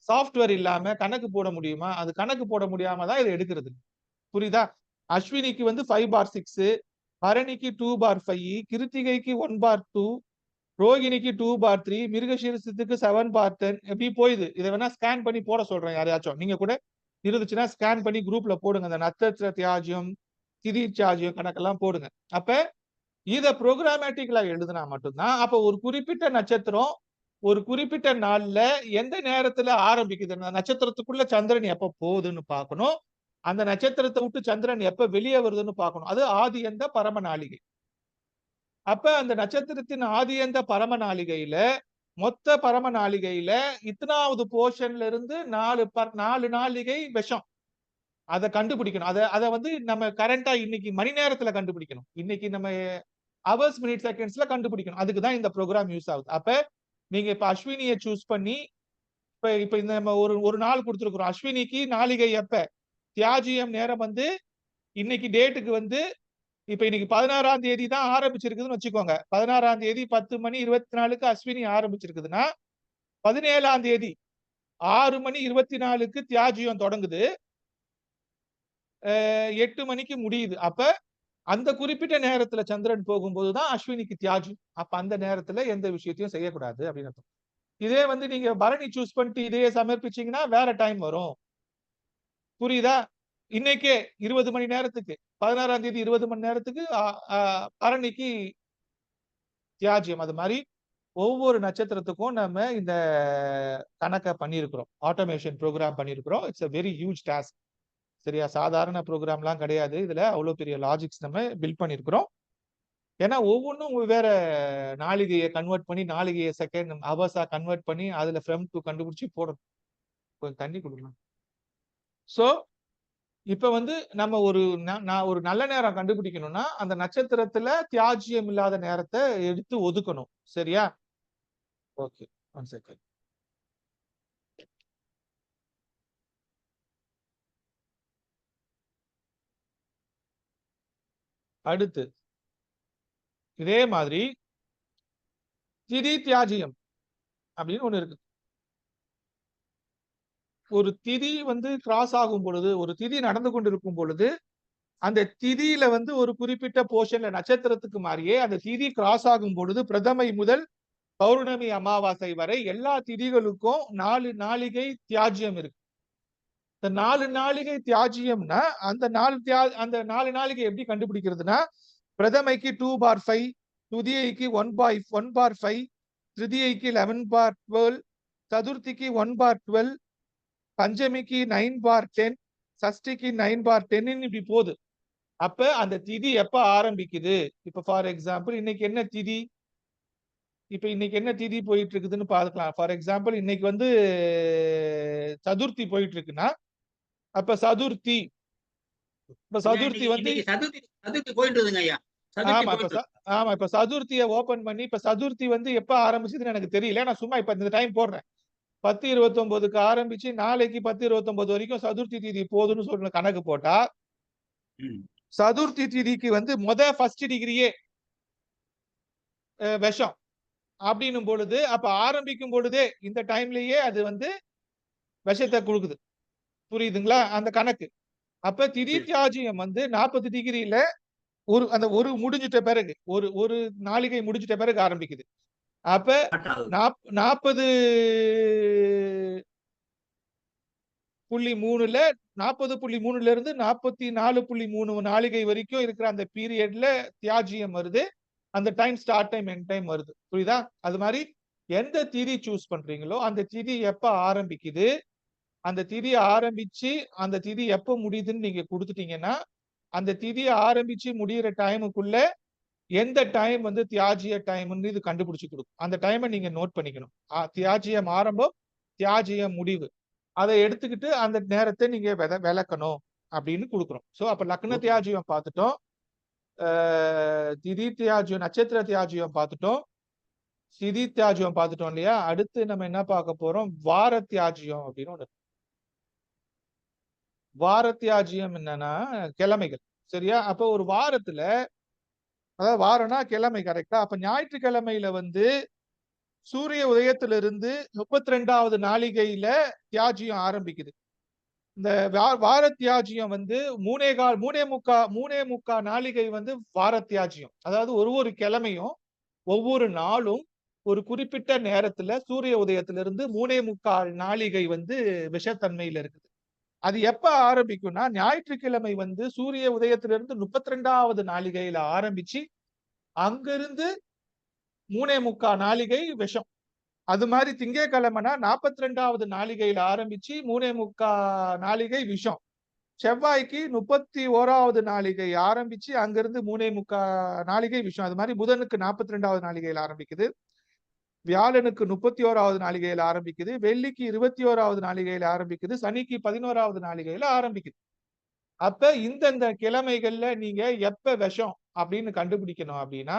சாஃப்ட்வேர் இல்லாம கணக்கு போட முடியுமா? அது கணக்கு போட முடியாம தான் இதை எடுக்கிறது. புரியுதா? அஸ்வினிக்கு வந்து 5/6, பரணிக்கு 2/5, கிருத்திகைக்கு 1/2, ரோகிணிக்கு 2/3, மிருகசீரிஷத்துக்கு 7/10 எப்படி போயுது. இதை வேணா ஸ்கேன் பண்ணி போட சொல்றேன் யாரையாச்சும். நீங்க கூட இருந்துச்சுன்னா ஸ்கேன் பண்ணி குரூப்ல போடுங்க. அந்த நட்சத்திர தியாஜியம், திதி தியாஜியம் கணக்கெல்லாம் போடுங்க. அப்ப இத ப்ரோக்ராமேட்டிக்கலா எழுதுனா மட்டும்தான் அப்ப ஒரு குறிப்பிட்ட நட்சத்திரம் ஒரு குறிப்பிட்ட நாள்ல எந்த நேரத்துல ஆரம்பிக்குது, நட்சத்திரத்துக்குள்ள சந்திரன் எப்ப போகுதுன்னு பார்க்கணும். அந்த நட்சத்திரத்தை விட்டு சந்திரன் எப்ப வெளியே வருதுன்னு பார்க்கணும். அது ஆதி எந்த பரம நாளிகை. அப்ப அந்த நட்சத்திரத்தின் ஆதி எந்த பரம நாளிகையில மொத்த பரம நாளிகையில இத்தனாவது போர்ஷன்ல இருந்து 4 நாளிகை விஷம். அதை கண்டுபிடிக்கணும். அதை வந்து நம்ம கரண்டா இன்னைக்கு மணி நேரத்துல கண்டுபிடிக்கணும். இன்னைக்கு நம்ம ஹவர்ஸ் மினிட் செகண்ட்ஸ்ல கண்டுபிடிக்கணும். அதுக்கு தான் இந்த ப்ரோக்ராம் யூஸ் ஆகுது. அப்ப நீங்க இப்ப அஸ்வினியை சூஸ் பண்ணி இப்ப இப்ப இந்த நம்ம ஒரு நாள் கொடுத்துருக்கிறோம். அஸ்வினிக்கு நாளிகை எப்ப, தியாஜியம் நேரம் வந்து இன்னைக்கு டேட்டுக்கு வந்து இப்ப இன்னைக்கு 16ஆம் தேதி தான் ஆரம்பிச்சிருக்குதுன்னு வச்சுக்கோங்க. 16ஆம் தேதி 10:24 அஸ்வினி ஆரம்பிச்சிருக்குதுன்னா 17ஆம் தேதி 6:24 தியாஜியம் தொடங்குது, 8 மணிக்கு முடியுது. அப்ப அந்த குறிப்பிட்ட நேரத்துல சந்திரன் போகும்போதுதான் அஸ்வினிக்கு தியாஜி. அப்ப அந்த நேரத்துல எந்த விஷயத்தையும் செய்யக்கூடாது அப்படின்னு அர்த்தம். இதே வந்து நீங்க பரணி சூஸ் பண்ணிட்டு இதையே சமர்ப்பிச்சீங்கன்னா வேற டைம் வரும். புரியுதா? இன்னைக்கே 20 மணி நேரத்துக்கு 16ஆம் தேதி 20 மணி நேரத்துக்கு பரணிக்கு தியாஜ்யம். அது மாதிரி ஒவ்வொரு நட்சத்திரத்துக்கும் நம்ம இந்த கணக்கை பண்ணியிருக்கிறோம். ஆட்டோமேஷன் ப்ரோக்ராம் பண்ணியிருக்கிறோம். It's a very huge task. சரியா? சாதாரண ப்ரோக்ராம்லாம் கிடையாது. இதுல அவ்வளவு பெரிய லாஜிக்ஸ் நம்ம பில்ட் பண்ணியிருக்கிறோம். ஏன்னா ஒவ்வொன்றும் வேற நாளிகையை கன்வெர்ட் பண்ணி நாளிகையை செகண்ட் ஹவர்ஸா கன்வெர்ட் பண்ணி அதுல ஃப்ரம் டு கண்டுபிடிச்சு போடணும். கொஞ்சம் தண்ணி கொடுக்கலாம். சோ இப்ப வந்து நம்ம ஒரு நல்ல நேரம் கண்டுபிடிக்கணும்னா அந்த நட்சத்திரத்துல தியாஜ்யம் இல்லாத நேரத்தை எடுத்து ஒதுக்கணும். சரியா? Okay, 1 second. அடுத்து இதே மாதிரி திதி தியாஜ்யம் அப்படின்னு ஒண்ணு இருக்கு. ஒரு திதி வந்து கிராஸ் ஆகும் பொழுது, ஒரு திதி நடந்து கொண்டிருக்கும் பொழுது அந்த திதியில வந்து ஒரு குறிப்பிட்ட போர்ஷன்ல நட்சத்திரத்துக்கு மாறியே அந்த திதி கிராஸ் ஆகும் பொழுது பிரதமை முதல் பௌர்ணமி அமாவாசை வரை எல்லா திதிகளுக்கும் 4 நாளிகை தியாஜ்யம் இருக்கு. இந்த 4 நாளிகை தியாஜ்யம்னா அந்த 4 நாளிகை எப்படி கண்டுபிடிக்கிறதுனா, பிரதமைக்கு 2/5, துதியைக்கு 1/5, திருதியைக்கு 11/12, சதுர்த்திக்கு 1/12, பஞ்சமிக்கு 9/10, சஷ்டிக்கு 9/10 இப்படி போகுது. அப்ப அந்த திதி எப்ப ஆரம்பிக்குது? இப்ப ஃபார் எக்ஸாம்பிள் இன்னைக்கு என்ன திதி? இப்ப இன்னைக்கு என்ன திதி போயிட்டு இருக்குதுன்னு பார்க்கலாம். ஃபார் எக்ஸாம்பிள் இன்னைக்கு வந்து சதுர்த்தி போயிட்டு இருக்குன்னா, அப்ப சதுர்த்தி இப்ப சதுர்த்தி வந்து சதுர்த்தி போயிட்டு இருக்குங்க ஐயா. ஆமா இப்ப சதுர்த்தியை ஓபன் பண்ணி இப்ப சதுர்த்தி வந்து எப்ப ஆரம்பிச்சதுன்னு எனக்கு தெரியல. நான் சும்மா இப்ப இந்த டைம் போடுறேன். 10:29க்கு ஆரம்பிச்சு நாளைக்கு 10:29 வரைக்கும் சதுர்த்தி திதி போதுன்னு சொல்ற கணக்கு போட்டா சதுர்த்தி திதிக்கு வந்து ஃபர்ஸ்ட் டிகிரியே விஷம் அப்படின்னும் பொழுது அப்ப ஆரம்பிக்கும் பொழுதே இந்த டைம்லயே அது வந்து விஷத்தை கொடுக்குது. புரியுதுங்களா? அந்த கணக்கு. அப்ப திதி தியாஜ்யம் வந்து 40 டிகிரியில ஒரு முடிஞ்சிட்ட பிறகு ஒரு நாளிகை முடிஞ்சிட்ட பிறகு ஆரம்பிக்குது. அப்ப 40.3ல 40.3ல இருந்து 44.3 நாளிகை வரைக்கும் இருக்கிற அந்த பீரியட்ல தியாஜ்யம் வருது. அந்த time start time end time வருது. புரியுதா? அது மாதிரி எந்த திதி சூஸ் பண்றீங்களோ அந்த திதி எப்ப ஆரம்பிக்குது, அந்த திதி ஆரம்பிச்சு அந்த திதி எப்ப முடியுதுன்னு நீங்க கொடுத்துட்டீங்கன்னா அந்த திதி ஆரம்பிச்சு முடியிற டைமுக்குள்ள எந்த டைம் வந்து தியாஜ்ய டைம்னு இது கண்டுபிடிச்சு கொடுக்கும். அந்த டைமை நீங்க நோட் பண்ணிக்கணும். தியாஜ்யம் ஆரம்பம், தியாஜ்யம் முடிவு. அதை எடுத்துக்கிட்டு அந்த நேரத்தை நீங்க விளக்கணும் அப்படின்னு கொடுக்குறோம். சோ அப்ப லக்ன தியாஜ்யம் பார்த்துட்டோம், திதி தியாஜ்யம் நட்சத்திர தியாஜ்யம் பார்த்துட்டோம், திதி தியாஜ்யம் பார்த்துட்டோம் இல்லையா? அடுத்து நம்ம என்ன பார்க்க போறோம்? வார தியாஜ்யம் அப்படின்னு ஒண்ணு. வார தியாஜ்யம் என்னன்னா கிழமைகள். சரியா? அப்ப ஒரு வாரத்துல, அதாவது வாரம்னா கிழமை, கரெக்டா? அப்ப ஞாயிற்றுக்கிழமையில வந்து சூரிய உதயத்திலிருந்து 32வது நாளிகையில தியாஜ்யம் ஆரம்பிக்குது. இந்த வார தியாஜ்யம் வந்து 3.25 நாளிகை வந்து வார தியாஜ்யம். அதாவது ஒரு கிழமையும் ஒவ்வொரு நாளும் ஒரு குறிப்பிட்ட நேரத்துல சூரிய உதயத்திலிருந்து 3.25 நாளிகை வந்து விஷத்தன்மையில இருக்குது. அது எப்ப ஆரம்பிக்கும்னா ஞாயிற்றுக்கிழமை வந்து சூரிய உதயத்திலிருந்து 32வது நாளிகையில ஆரம்பிச்சு அங்கிருந்து 3.25 நாளிகை விஷம். அது மாதிரி திங்கட்கிழமைனா 42வது நாளிகையில ஆரம்பிச்சு 3.25 நாளிகை விஷம். செவ்வாய்க்கு 31வது நாளிகை ஆரம்பிச்சு அங்கிருந்து 3.25 நாளிகை விஷம். அது மாதிரி புதனுக்கு 42வது நாளிகையில ஆரம்பிக்குது, வியாழனுக்கு 31வது நாளிகையில ஆரம்பிக்குது, வெள்ளிக்கு 21வது நாளிகையில ஆரம்பிக்குது, சனிக்கு 11வது நாளிகையில ஆரம்பிக்குது. அப்ப இந்தந்த கிழமைகள்ல நீங்க எப்ப விஷம் அப்படின்னு கண்டுபிடிக்கணும் அப்படின்னா,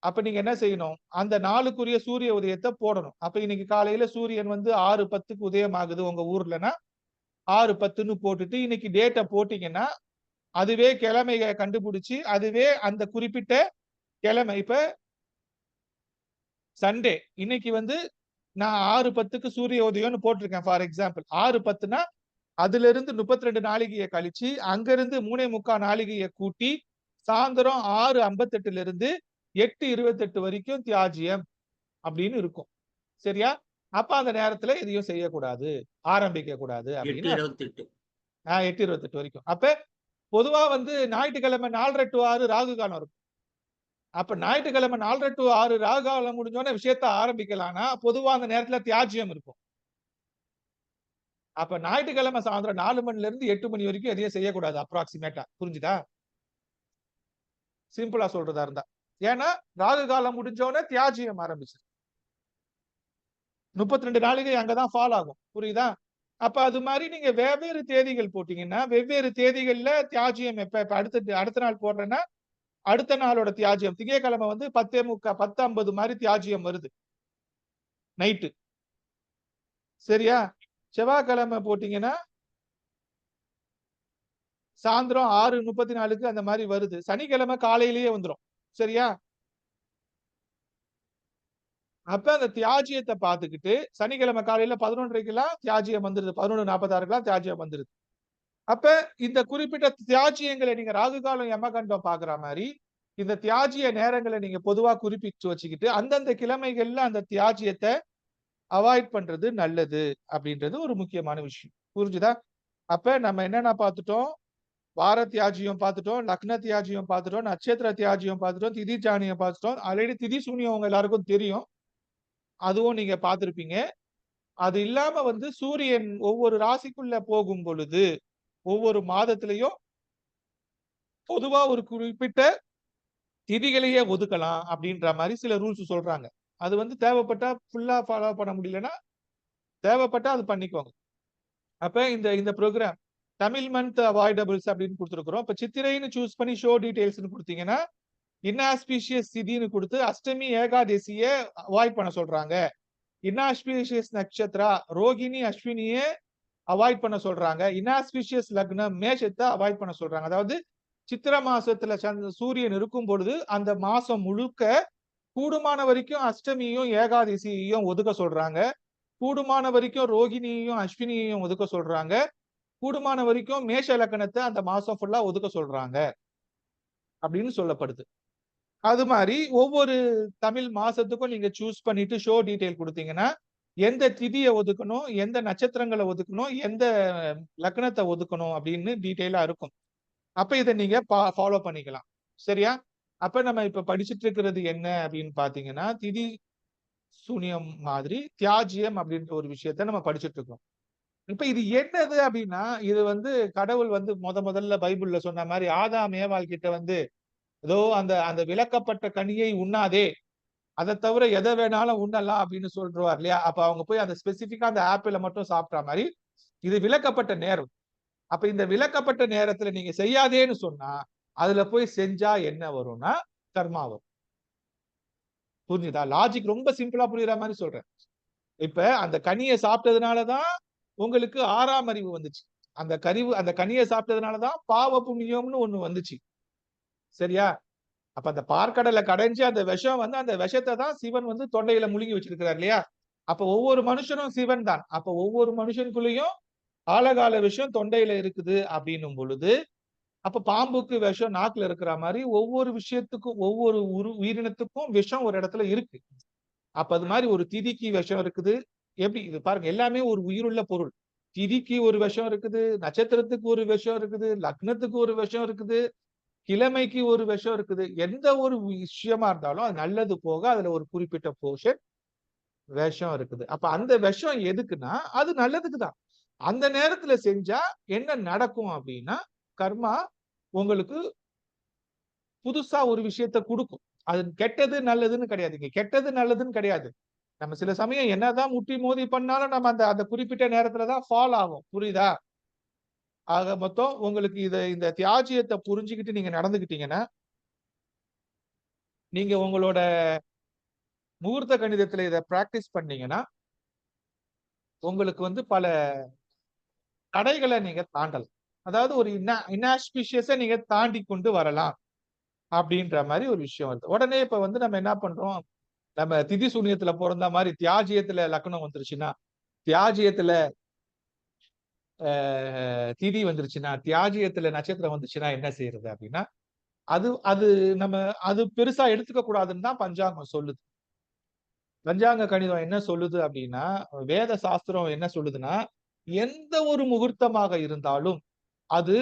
அப்ப நீங்க என்ன செய்யணும்? அந்த நாளுக்குரிய சூரிய உதயத்தை போடணும். அப்ப இன்னைக்கு காலையில சூரியன் வந்து 6:10க்கு உதயம் ஆகுது உங்க ஊர்லன்னா 6:10ன்னு போட்டுட்டு இன்னைக்கு டேட்ட போட்டீங்கன்னா, அதுவே கிழமைய கண்டுபிடிச்சு அதுவே அந்த குறிப்பிட்ட கிழமை. இப்ப சண்டே இன்னைக்கு வந்து நான் 6:10க்கு சூரிய உதயம்னு போட்டிருக்கேன் ஃபார் எக்ஸாம்பிள். 6:10ன்னா அதுல இருந்து 32 நாளிகையை கழிச்சு அங்கிருந்து 3:45 நாளிகையை கூட்டி சாயந்தரம் 6:58ல இருந்து 8:28 வரைக்கும் தியாஜ்யம் அப்படின்னு இருக்கும். சரியா? அப்ப அந்த நேரத்துல எதையும் செய்யக்கூடாது, ஆரம்பிக்க கூடாது அப்படின்னு 8:28. 8:28 வரைக்கும். அப்ப பொதுவா வந்து ஞாயிற்றுக்கிழமை 4:30 to 6 ராகு காலம் இருக்கும். அப்ப ஞாயிற்றுக்கிழமை 4:30 to 6 ராகு காலம் முடிஞ்சோடனே விஷயத்த ஆரம்பிக்கலாம்னா பொதுவா அந்த நேரத்துல தியாஜ்யம் இருக்கும். அப்ப ஞாயிற்றுக்கிழமை சாயந்தரம் 4 மணில இருந்து 8 மணி வரைக்கும் எதையும் செய்யக்கூடாது அப்ராக்சிமேட்டா. புரிஞ்சுதா? சிம்பிளா சொல்றதா இருந்தா. ஏன்னா ராகு காலம் முடிஞ்சோடனே தியாஜ்யம் ஆரம்பிச்சு 32 நாளிகை அங்கதான் ஃபால் ஆகும். புரியுதா? அப்ப அது மாதிரி நீங்க வெவ்வேறு தேதிகள் போட்டீங்கன்னா வெவ்வேறு தேதிகள்ல தியாஜ்யம் எப்ப அடுத்த நாள் போடுறேன்னா அடுத்த நாளோட தியாஜ்யம் திங்கட்கிழமை வந்து 10:50 மாதிரி தியாஜ்யம் வருது நைட்டு. சரியா? செவ்வாய்க்கிழமை போட்டீங்கன்னா சாயந்தரம் 6:34க்கு அந்த மாதிரி வருது. சனிக்கிழமை காலையிலேயே வந்துரும். சரியா? அப்ப அந்த தியாஜ்யத்தை பார்த்துக்கிட்டு சனிக்கிழமை காலையில 11:30க்கெல்லாம் தியாஜ்யம் வந்துருது. 11:46க்கெல்லாம் தியாஜ்யம் வந்துருது. அப்ப இந்த குறிப்பிட்ட தியாஜ்யங்களை நீங்க ராகு காலம் யமகண்டம் பாக்குற மாதிரி இந்த தியாஜ்ய நேரங்களை நீங்க பொதுவா குறிப்பிட்டு வச்சுக்கிட்டு அந்தந்த கிழமைகள்ல அந்த தியாஜ்யத்தை அவாய்ட் பண்றது நல்லது அப்படின்றது ஒரு முக்கியமான விஷயம். புரிஞ்சுதா? அப்ப நம்ம என்னென்ன பார்த்துட்டோம்? வார தியாஜ்யம் பார்த்துட்டோம், லக்ன தியாஜ்யம் பார்த்துட்டோம், நட்சத்திர தியாஜ்யம் பார்த்துட்டோம், திதி ஜானியம் பார்த்துட்டோம். ஆல்ரெடி திதி சூனியம் உங்க எல்லாருக்கும் தெரியும். அதுவும் நீங்க பார்த்திருப்பீங்க. அது இல்லாம வந்து சூரியன் ஒவ்வொரு ராசிக்குள்ள போகும் பொழுது ஒவ்வொரு மாதத்திலையும் பொதுவா ஒரு குறிப்பிட்ட திதிகளையே ஒதுக்கலாம் அப்படின்ற மாதிரி சில ரூல்ஸ் சொல்றாங்க. அது வந்து தேவைப்பட்டா ஃபுல்லா ஃபாலோ பண்ண முடியலன்னா தேவைப்பட்டா அது பண்ணிக்கோங்க. அப்ப இந்த ப்ரோக்ராம் தமிழ் மந்த் அவாய்டபிள்ஸ் அப்படின்னு கொடுத்துருக்கிறோம். இப்ப சித்திரைன்னு சூஸ் பண்ணி ஷோ டீடைல்ஸ்னு கொடுத்தீங்கன்னா இன்ஆஸ்பீஷியஸ் திதின்னு கொடுத்து அஷ்டமி ஏகாதசிய அவாய்ட் பண்ண சொல்றாங்க. இன்ஆஸ்பீஷியஸ் நட்சத்திரா ரோகிணி அஸ்வினியே அவாய்ட் பண்ண சொல்றாங்க. இன்ஆஸ்பீஷியஸ் லக்னம் மேஷத்தை அவாய்ட் பண்ண சொல்றாங்க. அதாவது சித்திர மாசத்துல சூரியன் இருக்கும் பொழுது அந்த மாசம் முழுக்க கூடுமான வரைக்கும் அஷ்டமியும் ஏகாதசியையும் ஒதுக்க சொல்றாங்க. கூடுமான வரைக்கும் ரோகிணியையும் அஸ்வினியையும் ஒதுக்க சொல்றாங்க. கூடுமான வரைக்கும் மேஷ லக்னத்தை அந்த மாசம் ஃபுல்லா ஒதுக்க சொல்றாங்க அப்படின்னு சொல்லப்படுது. அது மாதிரி ஒவ்வொரு தமிழ் மாசத்துக்கும் நீங்க சூஸ் பண்ணிட்டு ஷோ டீடைல் கொடுத்தீங்கன்னா எந்த திதியை ஒதுக்கணும், எந்த நட்சத்திரங்களை ஒதுக்கணும், எந்த லக்னத்தை ஒதுக்கணும் அப்படின்னு டீடைலா இருக்கும். அப்ப இதை நீங்க ஃபாலோ பண்ணிக்கலாம். சரியா? அப்ப நம்ம இப்ப படிச்சுட்டு இருக்கிறது என்ன அப்படின்னு பாத்தீங்கன்னா திதி சூனியம் மாதிரி தியாஜ்யம் அப்படின்ற ஒரு விஷயத்த நம்ம படிச்சுட்டு இருக்கோம். இப்ப இது என்னது அப்படின்னா இது வந்து கடவுள் வந்து முதல்ல பைபிள்ல சொன்ன மாதிரி ஆதாம் ஏவாள் கிட்ட வந்து ஏதோ அந்த விலக்கப்பட்ட கனியை உண்ணாதே, அதை தவிர எதை வேணாலும் உண்ணலாம் அப்படின்னு சொல்றாரு இல்லையா? அப்ப அவங்க போய் அந்த ஸ்பெசிபிக்கா அந்த ஆப்பிள மட்டும் சாப்பிட்ற மாதிரி இது விலக்கப்பட்ட நேரம். அப்ப இந்த விலக்கப்பட்ட நேரத்துல நீங்க செய்யாதேன்னு சொன்னா அதுல போய் செஞ்சா என்ன வரும்னா கர்மா வரும். புரிஞ்சுதா? லாஜிக் ரொம்ப சிம்பிளா புரியுற மாதிரி சொல்றேன். இப்ப அந்த கனியை சாப்பிட்டதுனாலதான் உங்களுக்கு 6ஆம் அறிவு வந்துச்சு. அந்த கனியை சாப்பிட்டதுனாலதான் பாவ புண்ணியம்னு ஒண்ணு வந்துச்சு. சரியா? அப்ப அந்த பார்க்கடலை கடைஞ்சு அந்த விஷம் வந்து அந்த விஷத்தை தான் சிவன் வந்து தொண்டையில முழுங்கி வச்சிருக்கிறார் இல்லையா? அப்ப ஒவ்வொரு மனுஷனும் சிவன் தான். அப்ப ஒவ்வொரு மனுஷனுக்குள்ளேயும் ஆழகால விஷம் தொண்டையில இருக்குது அப்படின்னும் பொழுது அப்ப பாம்புக்கு விஷம் நாக்குல இருக்கிற மாதிரி ஒவ்வொரு விஷயத்துக்கும் ஒவ்வொரு உயிரினத்துக்கும் விஷம் ஒரு இடத்துல இருக்கு. அப்ப அது மாதிரி ஒரு திதிக்கு விஷம் இருக்குது. எப்படி இது பாருங்க, எல்லாமே ஒரு உயிருள்ள பொருள். திதிக்கு ஒரு விஷம் இருக்குது, நட்சத்திரத்துக்கு ஒரு விஷம் இருக்குது, லக்னத்துக்கு ஒரு விஷம் இருக்குது, கிழமைக்கு ஒரு விஷம் இருக்குது. எந்த ஒரு விஷயமா இருந்தாலும் அது நல்லது போக அதுல ஒரு குறிப்பிட்ட போர்ஷன் விஷம் இருக்குது. அப்ப அந்த விஷம் எதுக்குன்னா அது நல்லதுக்கு தான். அந்த நேரத்துல செஞ்சா என்ன நடக்கும் அப்படின்னா கர்மா உங்களுக்கு புதுசா ஒரு விஷயத்த கொடுக்கும். அது கெட்டது நல்லதுன்னு கிடையாது. இங்க கெட்டது நல்லதுன்னு கிடையாது. நம்ம சில சமயம் என்னதான் முட்டி மோதி பண்ணாலும் நம்ம அந்த குறிப்பிட்ட நேரத்துலதான் ஃபால் ஆகும். புரியுதா? ஆக மொத்தம் உங்களுக்கு இந்த தியாஜியத்தை புரிஞ்சுக்கிட்டு நீங்க நடந்துக்கிட்டீங்கன்னா, நீங்க உங்களோட முகூர்த்த கணிதத்துல இதை பிராக்டிஸ் பண்ணீங்கன்னா, உங்களுக்கு வந்து பல தடைகளை நீங்க தாண்டலாம். அதாவது ஒரு இன்ஆஸ்பிஷியஸை நீங்க தாண்டி கொண்டு வரலாம் அப்படின்ற மாதிரி ஒரு விஷயம் வருது. உடனே இப்ப வந்து நம்ம என்ன பண்றோம், நம்ம திதி சூனியத்துல பிறந்த மாதிரி தியாஜியத்துல லக்னம் வந்துருச்சுன்னா, தியாஜியத்துல திதி வந்துருச்சுன்னா, தியாஜியத்துல நட்சத்திரம் வந்துச்சுன்னா என்ன செய்யறது அப்படின்னா, அது அது நம்ம அது பெருசா எடுத்துக்க கூடாதுன்னு தான் பஞ்சாங்கம் சொல்லுது. பஞ்சாங்க கணிதம் என்ன சொல்லுது அப்படின்னா, வேத சாஸ்திரம் என்ன சொல்லுதுன்னா, எந்த ஒரு முகூர்த்தமாக இருந்தாலும் அது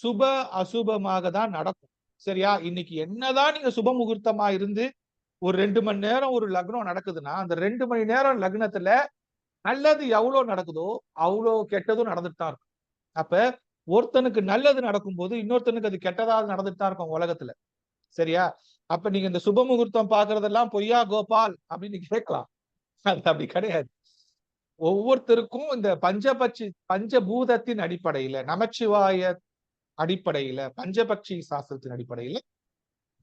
சுப அசுபமாக தான் நடக்கும். சரியா? இன்னைக்கு என்னதான் நீங்க சுப முகூர்த்தமா இருந்து ஒரு 2 மணி நேரம் ஒரு லக்னம் நடக்குதுன்னா, அந்த 2 மணி நேரம் லக்னத்துல நல்லது எவ்வளவு நடக்குதோ அவ்வளவு கெட்டதும் நடந்துட்டு தான் இருக்கும். அப்ப ஒருத்தனுக்கு நல்லது நடக்கும்போது இன்னொருத்தனுக்கு அது கெட்டதா நடந்துட்டு தான் இருக்கும் உலகத்துல. சரியா? அப்ப நீங்க இந்த சுப முகூர்த்தம் பாக்குறதெல்லாம் பொய்யா கோபால் அப்படின்னு கேட்கலாம். அது அப்படி கிடையாது. ஒவ்வொருத்தருக்கும் இந்த பஞ்சபூதத்தின் அடிப்படையில, நமச்சிவாய அடிப்படையில, பஞ்சபக்ஷி சாஸ்திரத்தின் அடிப்படையில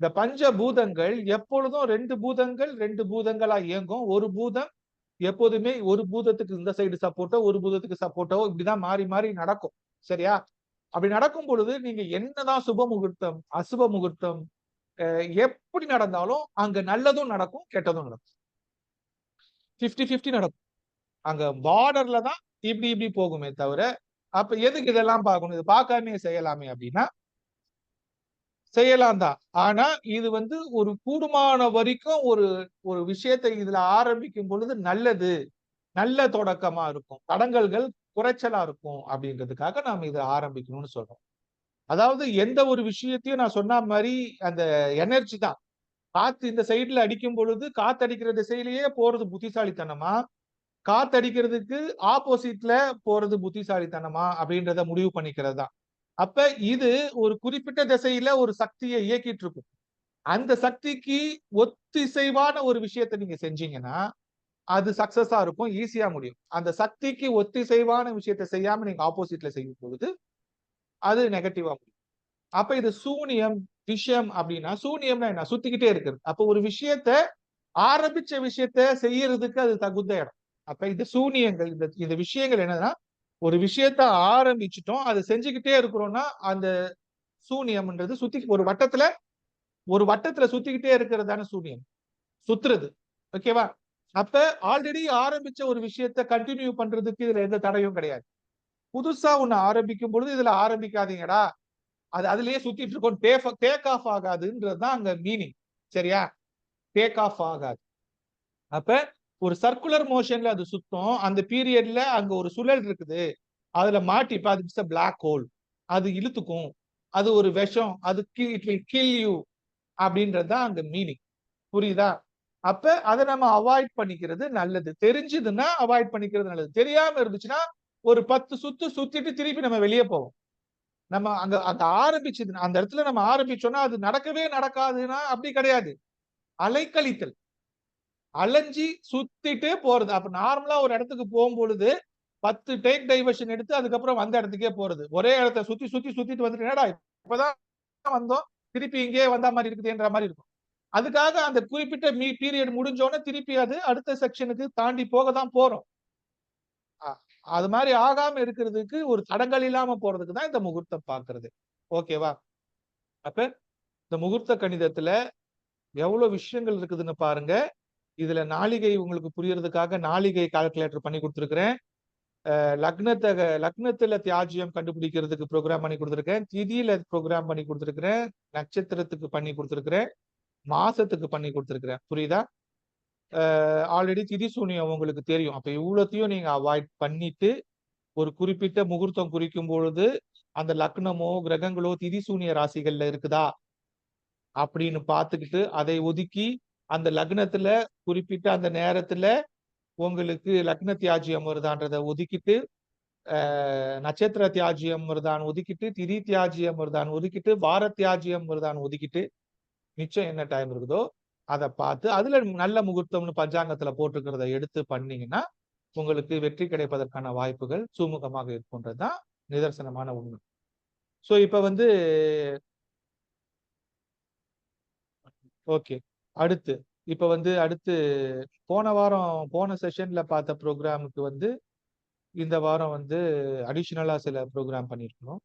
இந்த பஞ்சபூதங்கள் எப்பொழுதும் 2 பூதங்கள் 2 பூதங்களா இயங்கும். ஒரு பூதம் எப்போதுமே ஒரு பூதத்துக்கு இந்த சைடு சப்போர்ட்டோ, ஒரு பூதத்துக்கு சப்போர்ட்டோ இப்படிதான் மாறி மாறி நடக்கும். சரியா? அப்படி நடக்கும் பொழுது நீங்க என்னதான் சுப முகூர்த்தம், அசுப முகூர்த்தம் எப்படி நடந்தாலும் அங்க நல்லதும் நடக்கும், கெட்டதும் நடக்கும். 50-50 நடக்கும். அங்க பார்டர்ல தான் இப்படி இப்படி போகுமே தவிர, அப்ப எதுக்கு இதெல்லாம் பார்க்கணும்? இது பார்க்காமயே செய்யலாமே அப்படின்னா செய்யலாம் தான். ஆனா இது வந்து ஒரு கூடுமான வரைக்கும் ஒரு ஒரு விஷயத்தை இதுல ஆரம்பிக்கும் பொழுது நல்லது, நல்ல தொடக்கமா இருக்கும், தடங்கல்கள் குறைச்சலா இருக்கும் அப்படின்றதுக்காக நாம இதை ஆரம்பிக்கணும்னு சொல்றோம். அதாவது எந்த ஒரு விஷயத்தையும் நான் சொன்ன மாதிரி அந்த எனர்ஜி தான். காத்து இந்த சைடுல அடிக்கும் பொழுது காத்தடிக்கிற திசையிலேயே போறது புத்திசாலித்தனமா, காத்தடிக்கிறதுக்கு ஆப்போசிட்ல போறது புத்திசாலித்தனமா அப்படின்றத முடிவு பண்ணிக்கிறது தான். அப்ப இது ஒரு குறிப்பிட்ட திசையில ஒரு சக்தியை இயக்கிட்டு இருக்கும். அந்த சக்திக்கு ஒத்திசைவான ஒரு விஷயத்தை நீங்க செஞ்சீங்கன்னா அது சக்சஸா இருக்கும், ஈஸியா முடியும். அந்த சக்திக்கு ஒத்திசைவான விஷயத்தை செய்யாம நீங்க ஆப்போசிட்ல செய்யும் பொழுது அது நெகட்டிவா முடியும். அப்ப இது சூனியம் விஷயம் அப்படின்னா, சூனியம்னா என்ன? சுத்திக்கிட்டே இருக்கிறது. அப்ப ஒரு விஷயத்த ஆரம்பிச்ச விஷயத்த செய்யறதுக்கு அது தகுந்த இடம். அப்ப இந்த சூனியங்கள் இந்த விஷயங்கள் என்னன்னா, ஒரு விஷயத்த ஆரம்பிச்சுட்டோம், அதை செஞ்சுக்கிட்டே இருக்கிறோம்னா அந்த சூனியம்ன்றது ஒரு வட்டத்துல சுத்திக்கிட்டே இருக்கிறது தானே சூனியம். சுத்துறது. ஓகேவா? அப்ப ஆல்ரெடி ஆரம்பிச்ச ஒரு விஷயத்த கண்டினியூ பண்றதுக்கு இதுல எந்த தடையும் கிடையாது. புதுசா ஒண்ணு ஆரம்பிக்கும் பொழுது இதுல ஆரம்பிக்காதீங்கடா, அது அதுலயே சுத்திட்டு இருக்கோம், டேக் ஆஃப் ஆகாதுன்றதுதான் அங்க மீனிங். சரியா? டேக் ஆஃப் ஆகாது. அப்ப ஒரு சர்க்குலர் மோஷன்ல அது சுத்தும். அந்த பீரியட்ல அங்க ஒரு சுழல் இருக்குது, அதுல மாட்டிப்ப அது பிளாக் ஹோல், அது இழுத்துக்கும், அது ஒரு விஷம், அது இட் வில் கில் யூ அப்படின்றதுதான் அங்க மீனிங். புரியுதா? அப்ப அதை நம்ம அவாய்ட் பண்ணிக்கிறது நல்லது. தெரிஞ்சதுன்னா அவாய்ட் பண்ணிக்கிறது நல்லது. தெரியாம இருந்துச்சுன்னா ஒரு 10 சுத்து சுத்திட்டு திருப்பி நம்ம வெளியே போவோம். நம்ம அங்க அங்க ஆரம்பிச்சது அந்த இடத்துல நம்ம ஆரம்பிச்சோம்னா அது நடக்கவே நடக்காதுன்னா அப்படி கிடையாது. அலைக்கழித்தல், அலைஞ்சி சுத்திட்டே போறது. அப்ப நார்மலா ஒரு இடத்துக்கு போகும்பொழுது 10 டேக் டைவர்ஷன் எடுத்து அதுக்கப்புறம் வந்த இடத்துக்கே போறது. ஒரே இடத்த சுத்தி சுத்தி சுத்திட்டு வந்துட்டு என்னடா இப்பதான் வந்தோம், திருப்பி இங்கே வந்த மாதிரி இருக்குதுன்ற மாதிரி இருக்கும். அதுக்காக அந்த குறிப்பிட்ட பீரியட் முடிஞ்சோடனே திருப்பி அது அடுத்த செக்ஷனுக்கு தாண்டி போக தான் போறோம். அது மாதிரி ஆகாம இருக்கிறதுக்கு ஒரு தடங்கள் இல்லாம போறதுக்கு தான் இந்த முகூர்த்தம் பாக்குறது. ஓகேவா? அப்ப இந்த முகூர்த்த கணிதத்துல எவ்வளவு விஷயங்கள் இருக்குதுன்னு பாருங்க. இதுல நாளிகை உங்களுக்கு புரியறதுக்காக நாளிகை கால்குலேட்டர் பண்ணி கொடுத்துருக்கிறேன். லக்னத்துல தியாஜியம் கண்டுபிடிக்கிறதுக்கு ப்ரோக்ராம் பண்ணி கொடுத்துருக்கேன். திதியில ப்ரோக்ராம் பண்ணி கொடுத்துருக்கிறேன். நட்சத்திரத்துக்கு பண்ணி கொடுத்துருக்கிறேன். மாசத்துக்கு பண்ணி கொடுத்துருக்கிறேன். புரியுதா? ஆல்ரெடி திதி சூனியம் உங்களுக்கு தெரியும். அப்ப இவ்வளத்தையும் நீங்க அவாய்ட் பண்ணிட்டு ஒரு குறிப்பிட்ட முகூர்த்தம் குறிக்கும் பொழுது அந்த லக்னமோ கிரகங்களோ திதி சூனிய ராசிகள்ல இருக்குதா அப்படின்னு பார்த்துக்கிட்டு அதை ஒதுக்கி அந்த லக்னத்துல குறிப்பிட்ட அந்த நேரத்துல உங்களுக்கு லக்ன தியாஜியம் வருதான்றதை ஒதுக்கிட்டு, நட்சத்திர தியாஜியம் வருதான் ஒதுக்கிட்டு, திதி தியாஜியம் வருதான் ஒதுக்கிட்டு, வார தியாஜியம் வருதான் ஒதுக்கிட்டு, மிச்சம் என்ன டைம் இருக்குதோ அதை பார்த்து அதுல நல்ல முகூர்த்தம்னு பஞ்சாங்கத்துல போட்டிருக்கிறத எடுத்து பண்ணீங்கன்னா உங்களுக்கு வெற்றி கிடைப்பதற்கான வாய்ப்புகள் சுமூகமாக இருக்குன்றதுதான் நிதர்சனமான உண்மை. ஸோ இப்ப வந்து ஓகே, அடுத்து இப்ப வந்து அடுத்து போன செஷன்ல பார்த்த ப்ரோக்ராமுக்கு வந்து இந்த வாரம் வந்து அடிஷனலா சில ப்ரோக்ராம் பண்ணியிருக்கணும்.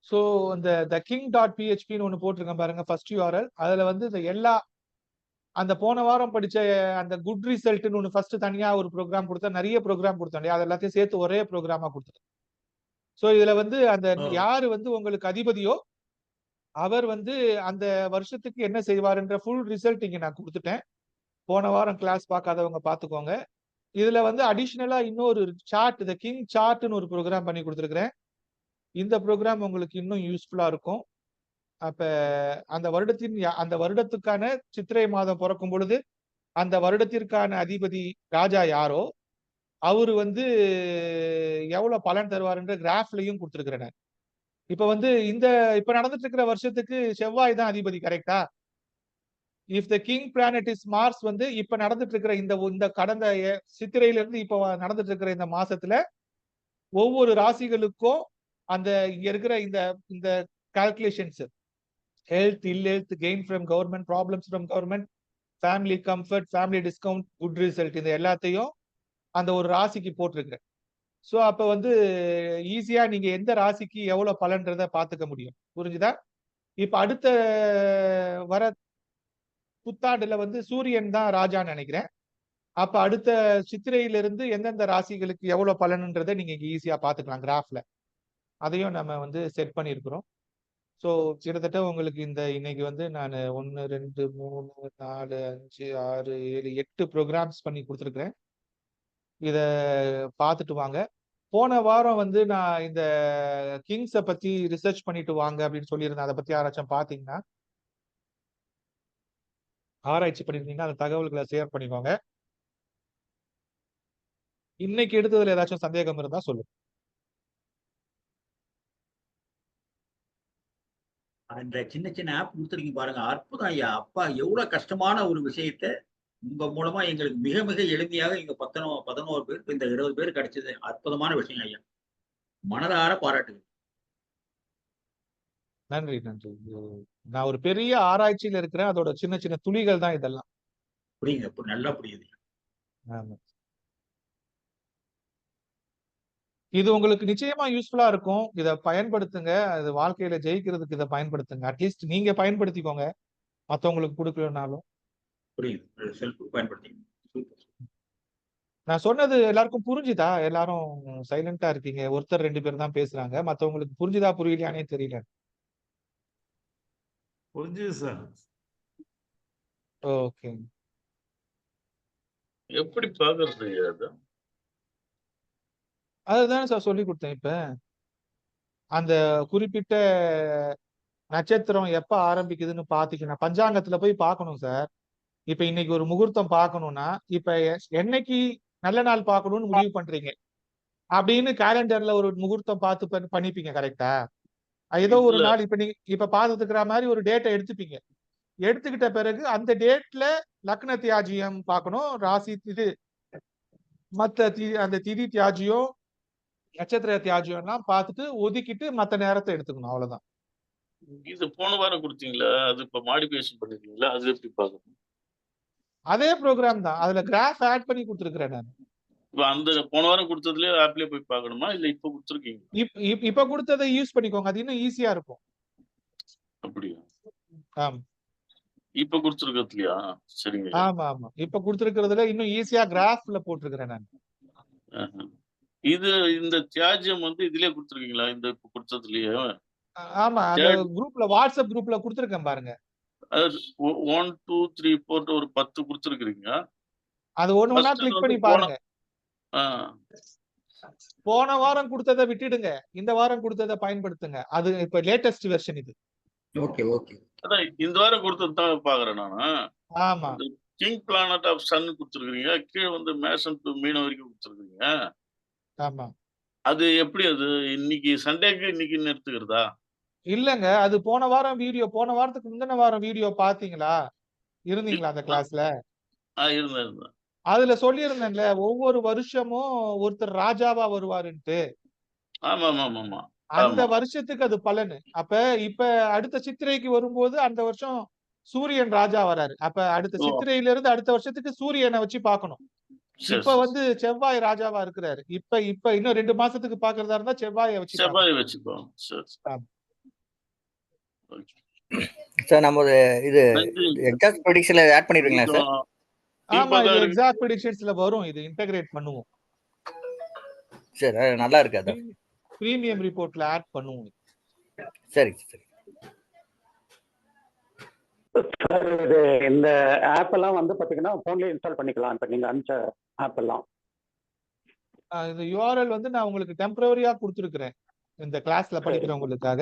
ஸோ இந்த த கிங் டாட் பிஹெச்பின்னு ஒன்று போட்டிருக்கேன் பாருங்க, ஃபர்ஸ்ட் யூஆர்எல். அதுல வந்து இந்த எல்லா அந்த போன வாரம் படிச்ச அந்த குட் ரிசல்ட்னு ஒன்று ஃபர்ஸ்ட் தனியா ஒரு ப்ரோக்ராம் கொடுத்தா, நிறைய ப்ரோக்ராம் கொடுத்தோம் இல்லையா, அது எல்லாத்தையும் சேர்த்து ஒரே ப்ரோக்ராமா கொடுத்துருக்கேன். ஸோ இதுல வந்து அந்த யாரு வந்து உங்களுக்கு அதிபதியோ அவர் வந்து அந்த வருஷத்துக்கு என்ன செய்வாருன்ற ஃபுல் ரிசல்ட் இங்க நான் கொடுத்துட்டேன். போன வாரம் கிளாஸ் பார்க்காதவங்க பார்த்துக்கோங்க. இதுல வந்து அடிஷனலா இன்னொரு சார்ட், த கிங் சார்ட்னு ஒரு ப்ரோக்ராம் பண்ணி கொடுத்துருக்கிறேன். இந்த ப்ரோக்ராம் உங்களுக்கு இன்னும் யூஸ்ஃபுல்லா இருக்கும். அப்ப அந்த வருடத்துக்கான சித்திரை மாதம் பிறக்கும் பொழுது அந்த வருடத்திற்கான அதிபதி ராஜா யாரோ அவரு வந்து எவ்வளவு பலன் தருவாருன்ற கிராஃப்லயும் கொடுத்துருக்கிறேன். இப்ப வந்து இப்ப நடந்துட்டு இருக்கிற வருஷத்துக்கு செவ்வாய் தான் அதிபதி, கரெக்டா? If the king planet is Mars வந்து இப்ப நடந்துட்டு இருக்கிற இந்த கடந்த சித்திரையில இருந்து இப்ப நடந்துட்டு இருக்கிற இந்த மாசத்துல ஒவ்வொரு ராசிகளுக்கும் அந்த இங்க இருக்கிற இந்த calculations, health, will health, gain from government, problems from government, family comfort, family discount, good result, இந்த எல்லாத்தையும் அந்த ஒரு ராசிக்கு போட்டிருக்கிறேன். ஸோ அப்ப வந்து ஈஸியா நீங்க எந்த ராசிக்கு எவ்வளவு பலன்றத பாத்துக்க முடியும். புரிஞ்சுதா? இப்ப அடுத்த வர புத்தாண்டுல வந்து சூரியன் தான் ராஜான்னு நினைக்கிறேன். அப்ப அடுத்த சித்திரையிலிருந்து எந்தெந்த ராசிகளுக்கு எவ்வளவு பலன்ன்றதை நீங்க ஈஸியா பாத்துக்கலாம் கிராஃப்ல. அதையும் நம்ம வந்து செட் பண்ணியிருக்கிறோம். ஸோ கிட்டத்தட்ட உங்களுக்கு இன்னைக்கு வந்து நான் 1, 2, 3, 4, 5, 6, 7, 8 ப்ரோக்ராம்ஸ் பண்ணி கொடுத்துருக்கிறேன். இத பார்த்துட்டு வாங்க. போன வாரம் வந்து நான் இந்த கிங்ஸை பத்தி ரிசர்ச் பண்ணிட்டு வாங்க அப்படின்னு சொல்லியிருந்தேன். அதை பத்தி யாராச்சும் பாத்தீங்கன்னா, ஆராய்ச்சி பண்ணிருந்தீங்கன்னா அந்த தகவல்களை ஷேர் பண்ணிக்கோங்க. இன்னைக்கு எடுத்ததுல ஏதாச்சும் சந்தேகம் இருந்தா சொல்லுங்க. அந்த சின்ன சின்ன ஆப் கொடுத்துருக்கீங்க பாருங்க, அற்புதம் ஐயா. அப்பா எவ்வளவு கஷ்டமான ஒரு விஷயத்த உங்க மூலமா எங்களுக்கு மிக மிக எளிமையாக இங்க 11 பேர், இந்த 20 பேர் கிடைச்சது அற்புதமான விஷயம் ஐயா. மனதார பாராட்டுகள். நன்றி, நன்றி. நான் ஒரு பெரிய ஆராய்ச்சியில இருக்கிறேன். அதோட சின்ன சின்ன துளிகள் தான் இதெல்லாம். புரியுங்க, நல்லா புரியுது. ஆமா. இது உங்களுக்கு நிச்சயமா யூஸ்ஃபுல்லா இருக்கும். இத பயன்படுத்துங்க. அது வாழ்க்கையில ஜெயிக்கிறதுக்கு இதை பயன்படுத்துங்க. அட்லீஸ்ட் நீங்க பயன்படுத்திக்கோங்க, மத்தவங்களுக்கு கொடுக்கலனாலும். புரியுது, செல்ஃப் பயன்படுத்தி. நான் சொன்னது எல்லாருக்கும் புரிஞ்சுதா? எல்லாரும் சைலண்டா இருக்கீங்க. ஒருத்தர் 2 பேர் தான் பேசுறாங்க. மத்தவங்களுக்கு புரிஞ்சுதா புரியலையானே தெரியல. புரிஞ்சுது சார். ஓகே. எப்படி பாக்குறது அது? அதுதான் சார் சொல்லி கொடுத்தேன். இப்ப அந்த குறிப்பிட்ட நட்சத்திரம் எப்ப ஆரம்பிக்குதுன்னு பாத்தீங்கன்னா பஞ்சாங்கத்துல போய் பார்க்கணும் சார். இப்ப இன்னைக்கு ஒரு முகூர்த்தம் பார்க்கணும்னா இப்ப என்னைக்கு நல்ல நாள் பார்க்கணும்னு முடிவு பண்றீங்க அப்படின்னு கேலண்டர்ல ஒரு முகூர்த்தம் பார்த்து பண்ணிப்பீங்க, கரெக்டா? ஏதோ ஒரு நாள் இப்ப நீங்க இப்ப பார்த்துக்கிற மாதிரி ஒரு டேட்டை எடுத்துப்பீங்க. எடுத்துக்கிட்ட பிறகு அந்த டேட்ல லக்ன தியாஜியம் பார்க்கணும், ராசி இது மத்த அந்த திதி தியாஜியம், நட்சத்திர தியாஜியம் எல்லாம் பார்த்துட்டு ஒதுக்கிட்டு மத்த நேரத்தை எடுத்துக்கணும். அவ்வளவுதான். இது போன வாரம் கொடுத்தீங்களா? அது இப்ப மாடிஃபிகேஷன் பண்ணிருக்கீங்களா? அது எப்படி பாக்கணும்? அதே ப்ரோக்ராம் தான். அதுல கிராஃப் ஆட் பண்ணி கொடுத்துருக்கிறேன் நான். இப்ப அந்த போன வாரம் கொடுத்ததுலயே ஆப்லயே போய் பார்க்கணுமா, இல்ல இப்ப கொடுத்துருக்கீங்க? இப்ப கொடுத்ததை யூஸ் பண்ணிக்கோங்க. அது இன்னும் ஈஸியா இருக்கும். அப்படியா? ஆமா. இப்ப கொடுத்துருக்கிறதுலயா? சரிங்க. ஆமா ஆமா. இப்ப கொடுத்துருக்கிறதுல இன்னும் ஈஸியா கிராஃப்ல போட்டிருக்கிறேன் நான். இது இந்த தியாஜ்யம் வந்து இதுலயே கொடுத்துருக்கீங்களா? இந்த இப்ப கொடுத்ததுலயே? ஆமா, அந்த குரூப்ல, வாட்ஸ்அப் குரூப்ல கொடுத்துருக்கேன் பாருங்க. 1, 2, 3, 4 ஒரு 10 கொடுத்துருக்கீங்க. அது ஒண்ணு கிளிக் பண்ணி பாருங்க. போன வாரம் கொடுத்ததை விட்டுடுங்க, இந்த வாரம் கொடுத்ததை பயன்படுத்துங்க. அது இப்ப லேட்டஸ்ட் வெர்ஷன் இது. Okay okay. அதான் இந்த வாரம் கொடுத்தது தான் பாக்குறேன் நானு. ஆமா. கிங் பிளானட் ஆஃப் சன் கொடுத்துருக்கீங்க. கீழே வந்து மேஷன் டு மீனம் வரைக்கும் கொடுத்துருக்கீங்க. ஆமா. அது எப்படி அது இன்னைக்கு சண்டேக்கு இன்னைக்கு எடுத்துக்கிறதா? இல்லங்க. அது போன வாரத்துக்கு முந்தின வாரம் வீடியோ பார்த்தீங்களா? இருந்தீங்களா அந்த ஆ, கிளாஸ்ல? இருந்தேன். அதுல சொல்லியிருந்தேன்ல, ஒவ்வொரு வருஷமும் ஒருத்தர் ராஜாவா வருவாருன்ட்டு. ஆமா. அந்த ஆமா. வருஷத்துக்கு அது பலனு. இப்ப அடுத்த சித்திரைக்கு வரும்போது அந்த வருஷம் சூரியன் ராஜா வராரு. அப்ப அடுத்த ஓ! சித்திரையில இருந்து அடுத்த வருஷத்துக்கு சூரியன வச்சு பார்க்கணும். சரி, இப்ப சரி. வந்து செவ்வாய் ராஜாவா இருக்கிறாரு. இப்ப இன்னும் 2 மாசத்துக்கு பார்க்கிறதா இருந்தா செவ்வாய வச்சு பார்க்கணும். செவ்வாய் வச்சுக்குவோம். சரி. ஆமா. ஓகே. சார் நம்ம இது நன்றி. எக்ஸாக்ட் ப்ரெடிக்ஷன்ல ஆட் பண்ணிடுவீங்களா சார்? கொஞ்சம் ஆமா. இது டீப்பா தான் எக்ஸாக்ட் பிரெடிக்ஷன்ஸ்ல வரும். இது இன்டகிரேட் பண்ணுவோம். சரி, நல்லா இருக்கு அதான். பிரீமியம் ரிப்போர்ட்ல ஆட் பண்ணுவோம். சரி. சார் இது இந்த ஆப் எல்லாம் வந்து பாத்தீங்கன்னா போன்லயே இன்ஸ்டால் பண்ணிக்கலாம். இப்ப நீங்க அனுப்பிச்ச ஆப் எல்லாம். இந்த URL வந்து நான் உங்களுக்கு டெம்பரரியா குடுத்திருக்கிறேன். இந்த கிளாஸ்ல படிக்கிறவங்களுக்காக.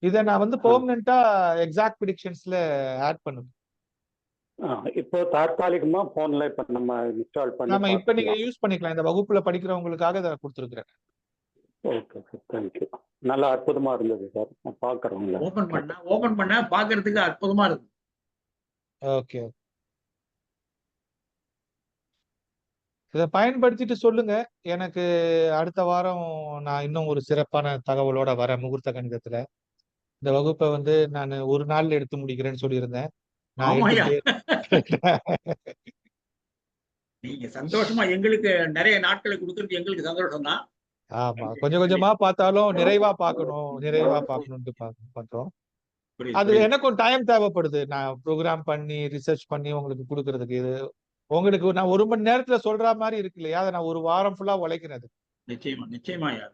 இத நான் வந்து பெர்மனன்ட்டா எக்ஸாக்ட் பிரெடிக்ஷன்ஸ்ல ஆட் பண்ணுவேன். இப்போ தற்காலிகமா போன்ல இப்ப நம்ம இன்ஸ்டால் பண்ணி ஆமா. இப்ப நீங்க பார்த்துக்கலாம். யூஸ் பண்ணிக்கலாம். இந்த வகுப்புல படிக்கிறவங்களுக்காக இத குடுத்திருக்கிறேன். Okay sir, thank you. நல்லா அற்புதமா இருந்தது சார். நான் பாக்குறவங்கள ஓபன் பண்ணா பாக்குறதுக்கு அற்புதமா இருக்கு. ஓகே. இத பயன்படுத்திட்டு சொல்லுங்க. எனக்கு அடுத்த வாரம் நான் இன்னும் ஒரு சிறப்பான தகவலோட வரேன் முகூர்த்த கணிதத்துல. இந்த வகுப்ப வந்து நானு ஒரு நாள்ல எடுத்து முடிக்கிறேன்னு சொல்லியிருந்தேன். நான் ஆமாய்யா. எடுத்துக்கிட்டே நீங்க சந்தோஷமா எங்களுக்கு நிறைய நாட்களை கொடுக்கறது எங்களுக்கு சந்தோஷம் தான். ஆமா. கொஞ்சம் கொஞ்சமா பார்த்தாலும் நிறைவா பார்க்கணும்னு பண்றோம். அது புரியுது. எனக்கும் டைம் தேவைப்படுது. நான் ப்ரோகிராம் பண்ணி, ரிசர்ச் பண்ணி உங்களுக்கு குடுக்குறதுக்கு. இது உங்களுக்கு நான் 1 மணி நேரத்துல சொல்ற மாரி இருக்கு இல்லையா? அத நான் 1 வாரம் ஃபுல்லா உழைக்கிறேன் அதுக்கு. நிச்சயமாய்யா.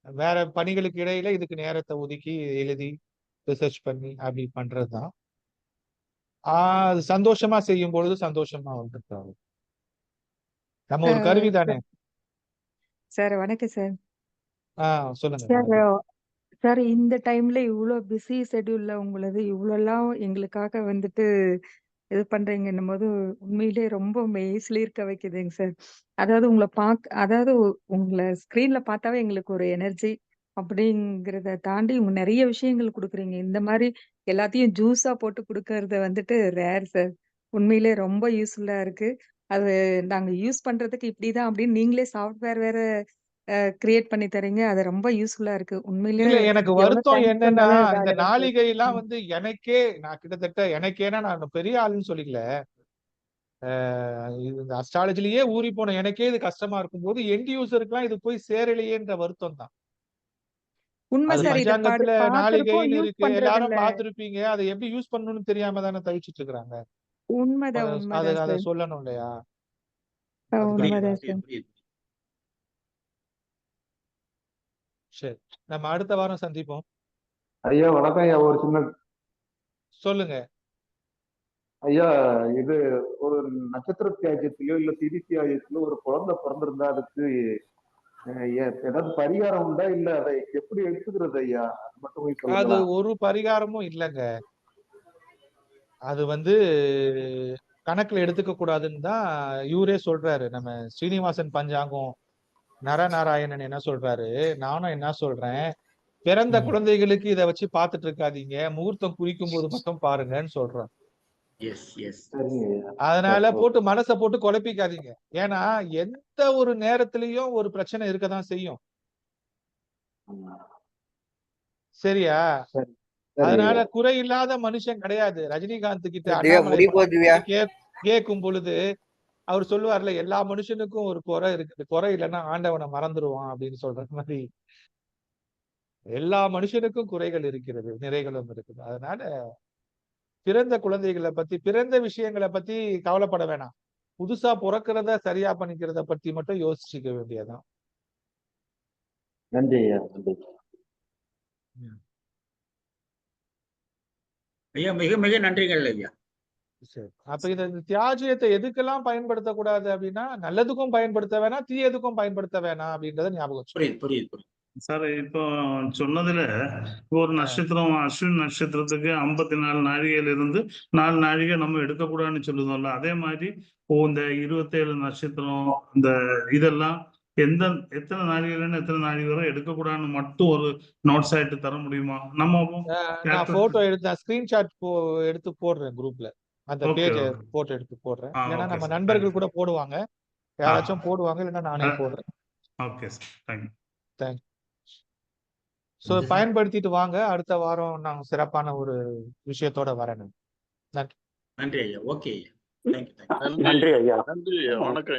வேற பணிகளுக்கு இடையில இதுக்கு நேரத்த ஒதுக்கி எழுதி, ரிசர்ச் பண்ணி அப்படி பண்றதுதான். அது சந்தோஷமா செய்யும் பொழுது சந்தோஷமா வந்துட்டாங்க. நம்ம ஒரு கருவி தானே. சார் வணக்கம் சார். சொல்லுங்க. சார் வணக்கம். சார் இந்த டைம்ல இவ்ளோ பிஸி ஷெட்யூல்ல உங்களது இவ்ளோலாம் எங்களுக்காக வந்துட்டு இது பண்றீங்கன்னும் போது உண்மையிலேயே ரொம்ப மெய்சிலிர்க்க வைக்குதுங்க சார். அதாவது அதாவது உங்கள ஸ்க்ரீன்ல பார்த்தாவே எங்களுக்கு ஒரு எனர்ஜி அப்படிங்கிறத தாண்டி நிறைய விஷயங்கள் குடுக்குறீங்க. இந்த மாரி எல்லாத்தையும் ஜூஸா போட்டு குடுக்கறது வந்துட்டு ரேர் சார். உண்மையிலேயே ரொம்ப யூஸ்ஃபுல்லா இருக்கு. அது நாங்க யூஸ் பண்றதுக்கு இப்படிதான் அப்படின்னு நீங்களே சாஃப்ட்வேர் வேற கிரியேட் பண்ணி தர்றீங்க. அது ரொம்ப யூஸ்ஃபுல்லா இருக்கு. உண்மையிலேயே இல்ல எனக்கு எவ்வளோ வருத்தம் தேங்க்ஸ் என்னன்னா, சொன்னாலும் இந்த இதாகாதுங்க சார். நாளிகைலாம் ம். வந்து நான் கிட்டத்தட்ட நான் பெரிய ஆளுன்னு சொல்லிக்கல. இந்த அஸ்ட்ராலஜிலேயே ஊறிப்போன எனக்கே இது கஷ்டமா இருக்கும்போது, எண்ட் யூசருக்குலாம் இது போய் சேரலையேன்ற வருத்தம் தான். உண்மை அது சார். இத பஞ்சாங்கத்துல பார்த்திருக்கோம், நாளிகைன்னு யூஸ் இருக்கு. எல்லாரும் பண்றதில்ல. பார்த்திருப்பீங்க. அத எப்படி யூஸ் பண்ணணும்னு தெரியாம தானே தவிச்சிட்டு இருக்காங்க. அத உண்மைதான் அத சார். சொல்லணும் இல்லையா? அதுக்காக புரியுது உண்மைதான் தான். சார். புரியுது. சரி. நம்ம அடுத்த வாரம் சந்திப்போம். ஐயா வணக்கம் ஐயா. ஒரு சின்ன சொல்லுங்க. ஐயா, இது ஒரு நட்சத்திர தியாஜத்திலயோ இல்ல திதி தியாஜத்திலயோ ஒரு குழந்தை பிறந்திருந்தா அதுக்கு ஏதாவது பரிகாரம் உண்டா, இல்ல அதை எப்படி எடுத்துக்கிறது ஐயா? அது மட்டும் அது சொல்லுங்களா? ஒரு பரிகாரமும் இல்லங்க. அது வந்து கணக்குல எடுத்துக்க கூடாதுன்னு தான் இவரே சொல்றாரு. நம்ம ஸ்ரீனிவாசன் பஞ்சாங்கம் நரநாராயணன் என்ன சொல்றாரு, நானும் என்ன சொல்றேன், பிறந்த குழந்தைகளுக்கு இத வச்சு பார்த்துட்டு இருக்காதீங்க. முகூர்த்தம் குறிக்கும் போது மட்டும் பாருங்கன்னு சொல்றோம். சரிங்க ஐயா. அதனால சரி, போட்டு மனச போட்டு குழப்பிக்காதீங்க. ஏன்னா எந்த ஒரு நேரத்திலயும் ஒரு பிரச்சனை இருக்கதான் செய்யும். சரியா? சரி. சரி அதனால ஐயா. குறை இல்லாத மனுஷன் கிடையாது. ரஜினிகாந்த் கிட்ட திவ்யா அண்ணாமலை முடிய போகுது திவ்யா. கேட்கும் பொழுது அவர் சொல்லுவார்ல, எல்லா மனுஷனுக்கும் ஒரு குறை இருக்குது. குறை இல்லைன்னா ஆண்டவனை மறந்துடுவான் அப்படின்னு சொல்ற மாதிரி எல்லா மனுஷனுக்கும் குறைகள் இருக்கிறது, நிறைகளும் இருக்குது. அதனால பிறந்த விஷயங்களை பத்தி கவலைப்பட வேணாம். புதுசா பிறக்கிறத சரியா பண்ணிக்கிறத பத்தி மட்டும் யோசிச்சுக்க வேண்டியதான். நன்றி ஐயா. நன்றி. ஐயா மிக மிக நன்றிகள் ஐயா. சரி. அப்ப இந்த தியாஜியத்தை எதுக்கெல்லாம் பயன்படுத்தக்கூடாது அப்படின்னா, நல்லதுக்கும் பயன்படுத்த வேணாம், தீயதுக்கும் பயன்படுத்த வேணாம் அப்படின்றத ஞாபகம் வச்சுக்கோங்க. புரியுது. சார் இப்போ சொன்னதுல ஒரு நட்சத்திரம் அஸ்வின் நட்சத்திரத்துக்கு 54 நாழிகையில இருந்து 4 நாழிகை நம்ம எடுக்கக்கூடாதுன்னு சொல்லுதோம்ல, அதே மாதிரி இந்த 27 நட்சத்திரம் இந்த இதெல்லாம் எத்தனை நாழிகையில எத்தனை நாழிகை வரை எடுக்கக்கூடாதுன்னு மட்டும் ஒரு நோட்ஸ் ஆயிட்டு தர முடியுமா? நம்ம நான் போட்டோ எடுத்து ஸ்கிரீன்ஷாட் எடுத்து போடுறேன் குரூப்ல. அந்த ஓகே பேஜை ஓகே போட்டோ எடுத்து போடுறேன். ஆ இல்லைன்னா ஓகே நம்ம சார், நண்பர்கள் தேங்க்யூ. கூட போடுவாங்க, ஆ யாராச்சும் போடுவாங்க, இல்லைன்னா நானே ஆ போடுறேன். Okay sir, thank you. Thanks. So நன்றி சார். பயன்படுத்திட்டு வாங்க. அடுத்த வாரம் நான் சிறப்பான ஒரு விஷயத்தோட வரேன். நன்றி. நன்றி ஐயா. ஓகே ஐயா. தேங்க்யூ. நன்றி நன்றி ஐயா. நன்றி, வணக்கம்.